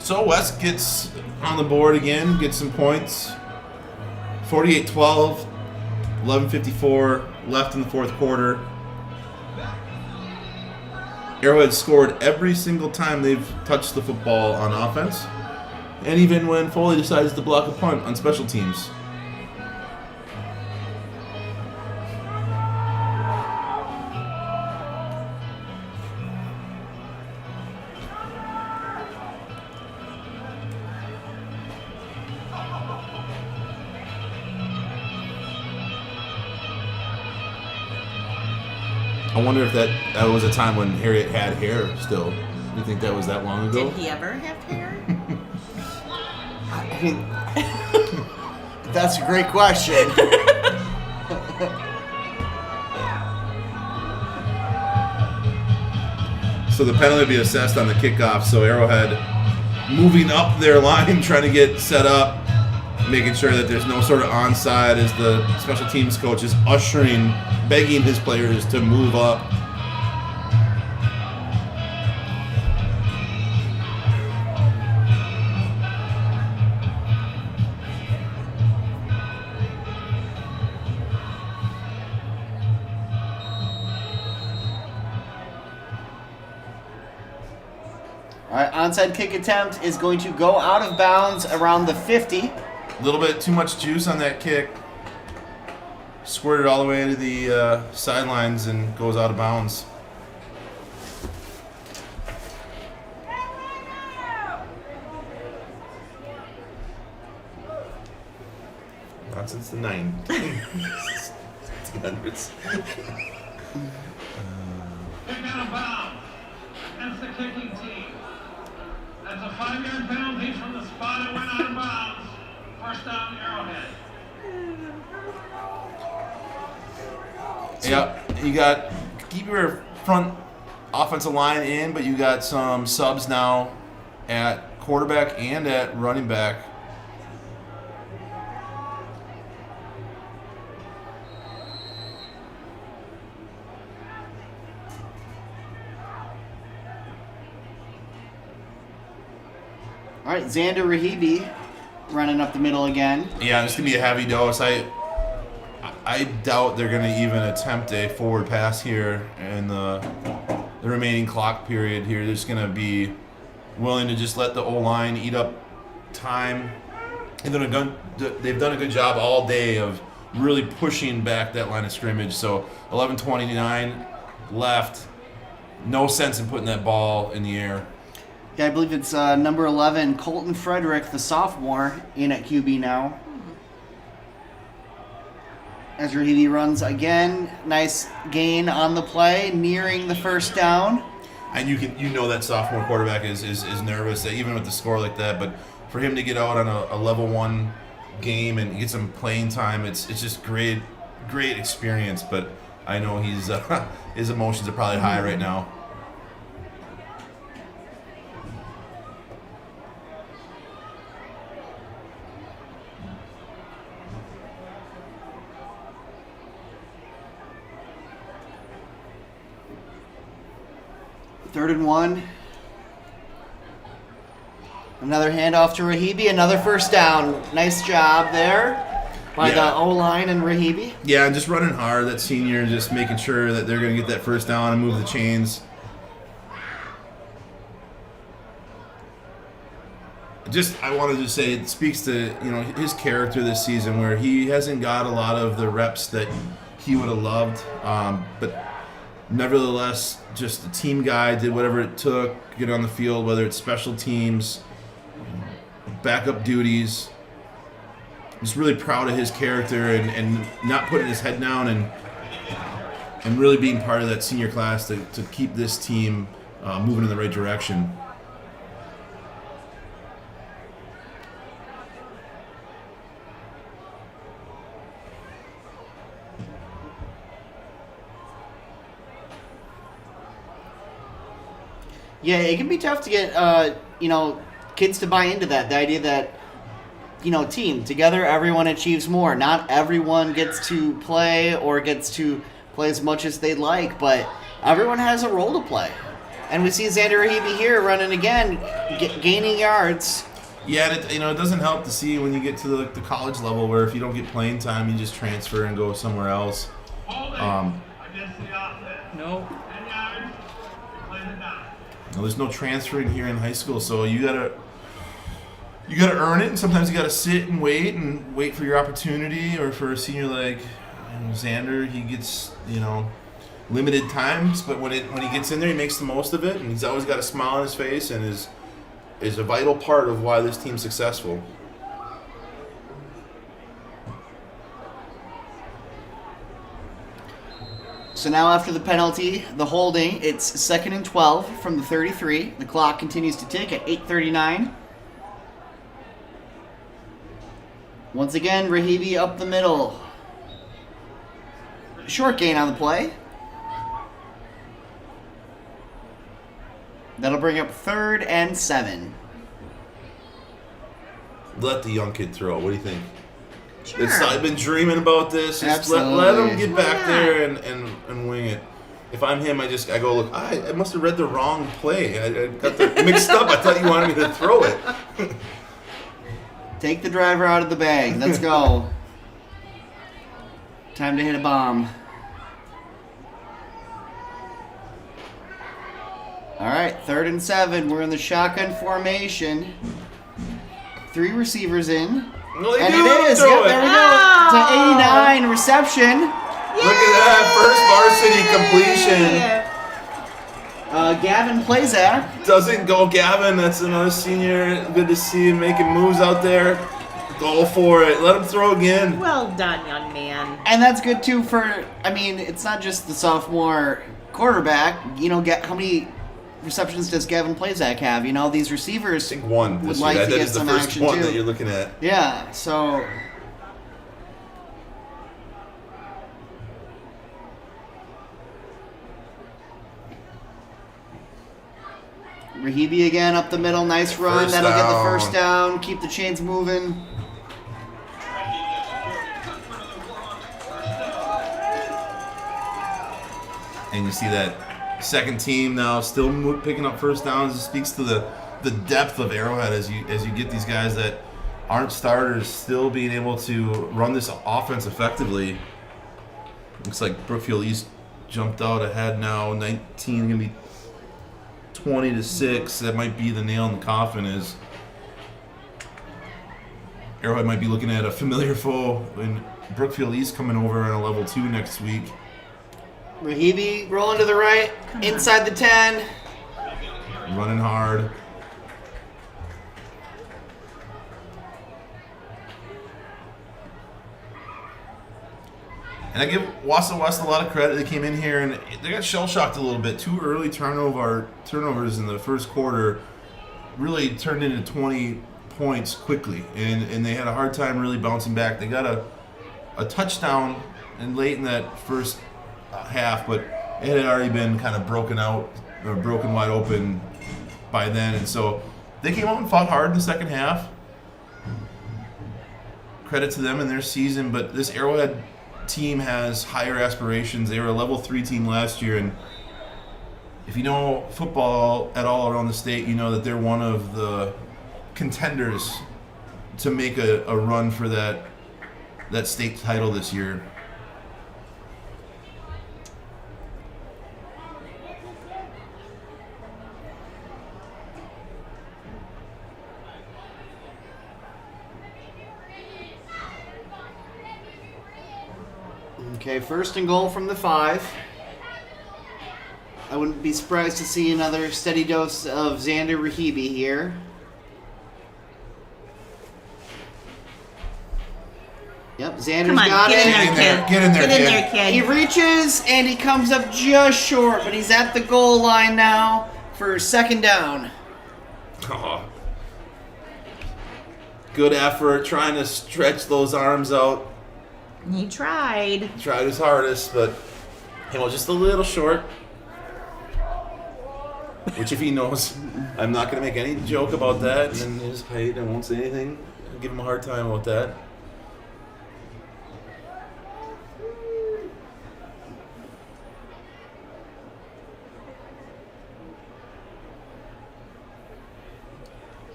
So West gets on the board again, gets some points. 48-12. 11:54 left in the fourth quarter. Arrowhead scored every single time they've touched the football on offense, and even when Foley decides to block a punt on special teams. I wonder if that was a time when Harriet had hair still. Do you think that was that long ago? Did he ever have hair? I mean, that's a great question. So the penalty will be assessed on the kickoff. So Arrowhead moving up their line, trying to get set up, making sure that there's no sort of onside as the special teams coach is ushering, begging his players to move up. All right, onside kick attempt is going to go out of bounds around the 50. A little bit too much juice on that kick. Squirted all the way to the sidelines and goes out of bounds. Not since the 90s. Kick out of bounds. That's the kicking team. That's a 5-yard penalty from the spot it went out of bounds. First down, Arrowhead. Yep, you got keep your front offensive line in, but you got some subs now at quarterback and at running back. All right, Xander Rahibi running up the middle again. Yeah, it's gonna be a heavy dose. I doubt they're gonna even attempt a forward pass here in the remaining clock period here. They're just gonna be willing to just let the O-line eat up time. And they've done a good job all day of really pushing back that line of scrimmage. So 11:29 left. No sense in putting that ball in the air. Yeah, I believe it's number 11, Colton Frederick, the sophomore, in at QB now. As Rahibi runs again, nice gain on the play, nearing the first down. And you know that sophomore quarterback is nervous, even with the score like that. But for him to get out on a level 1 game and get some playing time, it's just great experience. But I know he's his emotions are probably high right now. Third and 1. Another handoff to Rahibi. Another first down. Nice job there by the O-line and Rahibi. Yeah, and just running hard. That senior just making sure that they're going to get that first down and move the chains. I wanted to say it speaks to his character this season, where he hasn't got a lot of the reps that he would have loved, but nevertheless, just a team guy, did whatever it took to get on the field, whether it's special teams, backup duties. I'm just really proud of his character and not putting his head down and really being part of that senior class to keep this team moving in the right direction. Yeah, it can be tough to get, kids to buy into that. The idea that, team, together everyone achieves more. Not everyone gets to play or gets to play as much as they'd like, but everyone has a role to play. And we see Xander Rahibi here running again, gaining yards. Yeah, and it doesn't help to see when you get to the college level where if you don't get playing time, you just transfer and go somewhere else. No. There's no transferring here in high school, so you gotta earn it, and sometimes you gotta sit and wait for your opportunity. Or for a senior like Xander, he gets limited times, but when he gets in there, he makes the most of it, and he's always got a smile on his face, and is a vital part of why this team's successful. So now after the penalty, the holding, it's 2nd and 12 from the 33. The clock continues to tick at 8:39. Once again, Rahibi up the middle. Short gain on the play. That'll bring up 3rd and 7. Let the young kid throw. What do you think? Sure. I've been dreaming about this. Just let him get back there and wing it. If I'm him, I go, look, I must have read the wrong play. I got the mixed up. I thought you wanted me to throw it. Take the driver out of the bag. Let's go. Time to hit a bomb. All right, 3rd and 7. We're in the shotgun formation. 3 receivers in. No, they And do. it is. Yep, there we go. It's an 89 reception. Look at that. First varsity completion. Gavin Plazak. Doesn't go Gavin. That's another senior. Good to see him making moves out there. Go for it. Let him throw again. Well done, young man. And that's good, too, it's not just the sophomore quarterback. How many receptions does Gavin Plazak have? These receivers I think one would this like year. to That get is the some first action, one too. that you're looking at. Yeah, so... Rahibi again up the middle. Nice run. First That'll get the down. first down. Keep the chains moving. And you see that second team now still picking up first downs. It speaks to the depth of Arrowhead as you get these guys that aren't starters still being able to run this offense effectively. Looks like Brookfield East jumped out ahead now. 19 gonna be 20-6. That might be the nail in the coffin. Is Arrowhead might be looking at a familiar foe in Brookfield East coming over on a level 2 next week. Rahibi rolling to the right, inside the 10. Running hard. And I give Wausau West a lot of credit. They came in here and they got shell-shocked a little bit. 2 early turnovers in the first quarter really turned into 20 points quickly. And they had a hard time really bouncing back. They got a touchdown late in that first half, but it had already been kind of broken wide open by then. And so they came out and fought hard in the second half. Credit to them in their season, but this Arrowhead team has higher aspirations. They were a level 3 team last year, and if you know football at all around the state, you know that they're one of the contenders to make a run for that state title this year. Okay, 1st and goal from the 5. I wouldn't be surprised to see another steady dose of Xander Rahibi here. Yep, Xander's Come on, got get it. in there, kid. Get in there, Get in kid. there, kid. He reaches and he comes up just short, but he's at the goal line now for 2nd down. Oh. Good effort, trying to stretch those arms out. He tried. Tried his hardest, but he was just a little short. Which, if he knows, I'm not going to make any joke about that. And his height, I won't say anything. I'll give him a hard time about that.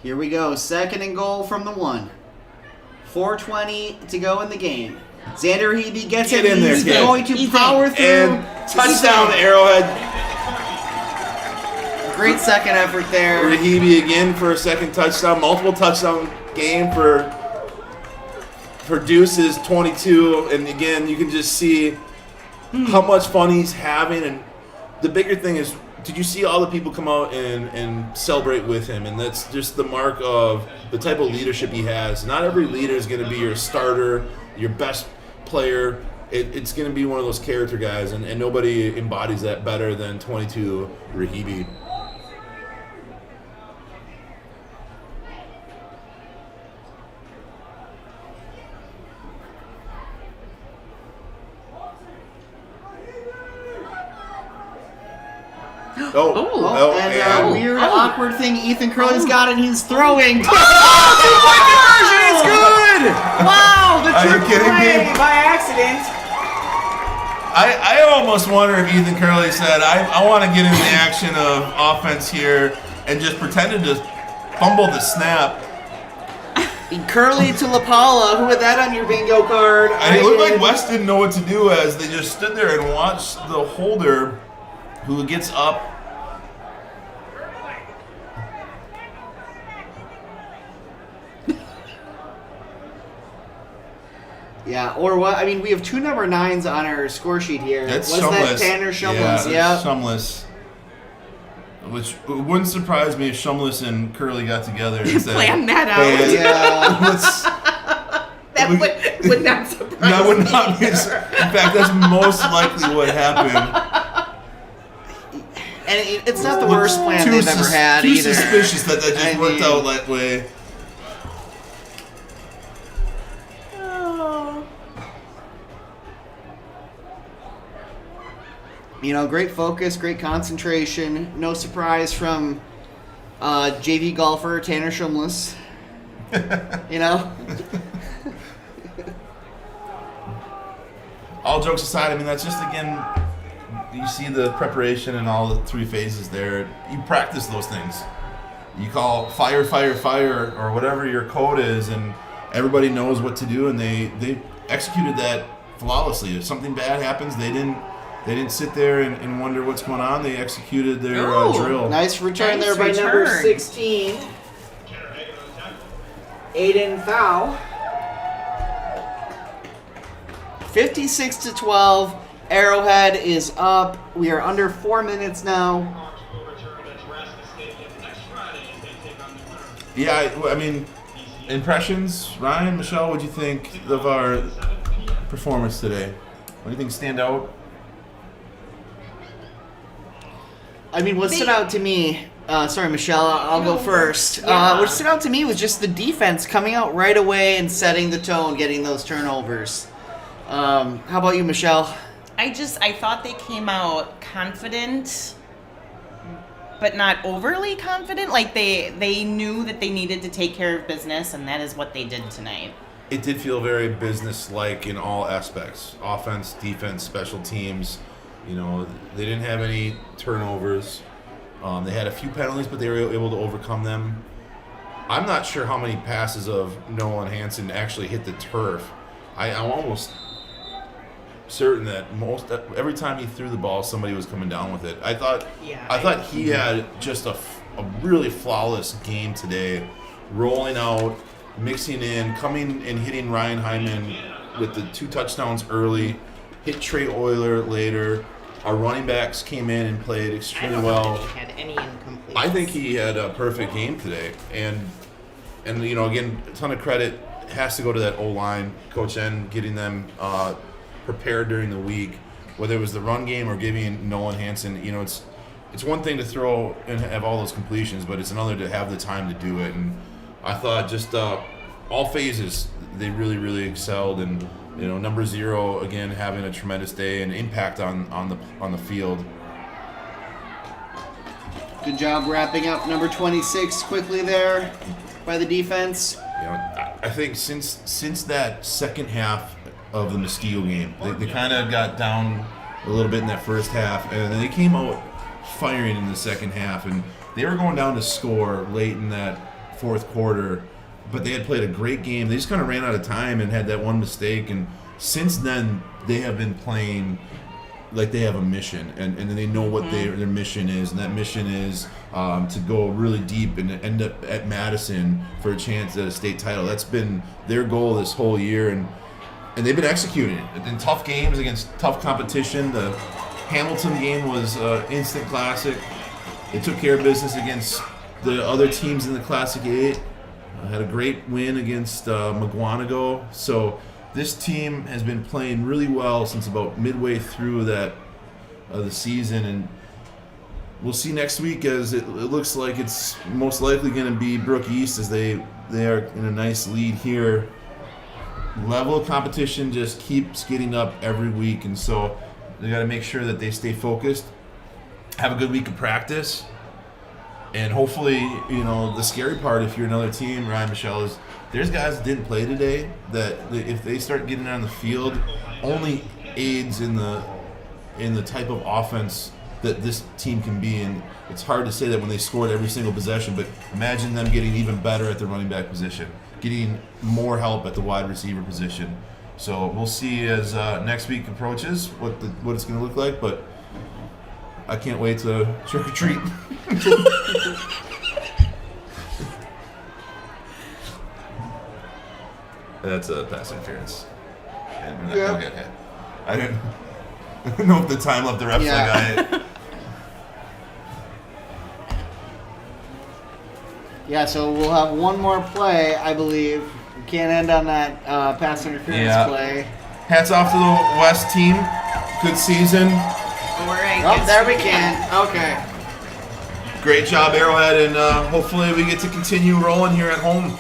Here we go. 2nd and goal from the 1. 4:20 to go in the game. Xander Hebe gets Get it. in there, He's kid. going to power through. And touchdown, Arrowhead. Great second effort there. Rahibi again for a second touchdown. Multiple touchdown game for Deuce's 22. And again, you can just see how much fun he's having. And the bigger thing is, did you see all the people come out and celebrate with him? And that's just the mark of the type of leadership he has. Not every leader is going to be your starter, your best player. It's going to be one of those character guys, and nobody embodies that better than 22 Rahibi. And weird, awkward thing. Ethan Curley's got it. He's throwing. Two-point conversion. It's good. Wow, the Are you trick kidding play me? by accident. I almost wonder if Ethan Curley said, I want to get in the action of offense here and just pretended to fumble the snap. Curley to LaPaula. Who had that on your bingo card? And it looked like West didn't know what to do as they just stood there and watched the holder who gets up. Yeah, or what? I mean, we have 2 number 9s on our score sheet here. That's Was Shumless. that Tanner Shumless? Yeah. Shumless. Which wouldn't surprise me if Shumless and Curley got together and said, Plan that out. "Hey, Yeah. let's." That would not surprise That would me not be. In either. fact, that's most likely what happened. And it's not the worst plan they've ever had too either. suspicious that just I worked mean- out that way. You know, great focus, great concentration. No surprise from JV golfer Tanner Shumless. You know? All jokes aside, I mean, that's just, again, you see the preparation and all the 3 phases there. You practice those things. You call fire, fire, fire, or whatever your code is, and everybody knows what to do, and they executed that flawlessly. If something bad happens, they didn't sit there and wonder what's going on. They executed their drill. Nice return Nice there by number return. 16. Aiden Thau. 56-12. Arrowhead is up. We are under 4 minutes now. Hawks will return to Taraska Stadium next Friday as they take on the winner. Yeah, I mean, impressions, Ryan, Michelle, what do you think of our performance today? What do you think stand out? I mean, what stood out to me, sorry, Michelle, I'll go first. Yeah. What stood out to me was just the defense coming out right away and setting the tone, getting those turnovers. How about you, Michelle? I thought they came out confident, but not overly confident. Like they knew that they needed to take care of business, and that is what they did tonight. It did feel very business-like in all aspects. Offense, defense, special teams. You know, they didn't have any turnovers. They had a few penalties, but they were able to overcome them. I'm not sure how many passes of Nolan Hansen actually hit the turf. I'm almost certain that every time he threw the ball, somebody was coming down with it. I thought he had just a really flawless game today, rolling out, mixing in, coming and hitting Ryan Hyman with the 2 touchdowns early, hit Trey Euler later. Our running backs came in and played extremely well. Had any incompletes. I think he had a perfect game today, and you know, again, a ton of credit has to go to that O-line, Coach N, getting them prepared during the week, whether it was the run game or giving Nolan Hansen. You know, it's one thing to throw and have all those completions, but it's another to have the time to do it. And I thought just all phases they really, really excelled, and you know, number 0 again having a tremendous day and impact on the field. Good job wrapping up number 26 quickly there by the defense. You know, I think since that second half of the Mosquito game, they kind of got down a little bit in that first half, and then they came out firing in the second half, and they were going down to score late in that fourth quarter, but they had played a great game. They just kind of ran out of time and had that one mistake. And since then, they have been playing like they have a mission, and they know what their mission is, and that mission is to go really deep and end up at Madison for a chance at a state title. That's been their goal this whole year, and they've been executing it in tough games against tough competition. The Hamilton game was instant classic. They took care of business against the other teams in the Classic 8. Had a great win against McGuanago. So this team has been playing really well since about midway through the season, and we'll see next week, as it looks like it's most likely going to be Brook East, as they are in a nice lead here. Level of competition just keeps getting up every week, and so they got to make sure that they stay focused, have a good week of practice, and hopefully, the scary part if you're another team, Ryan, Michelle, is there's guys that didn't play today that if they start getting on the field, only aids in the type of offense that this team can be. And it's hard to say that when they scored every single possession, but imagine them getting even better at the running back position, getting more help at the wide receiver position. So we'll see as next week approaches what it's going to look like, but I can't wait to trick or treat. That's a pass interference. Yeah. Okay. I didn't know if the time left the refs like Yeah, so we'll have one more play, I believe. We can't end on that pass interference play. Hats off to the West team. Good season. There we can. Okay. Great job, Arrowhead, and hopefully we get to continue rolling here at home.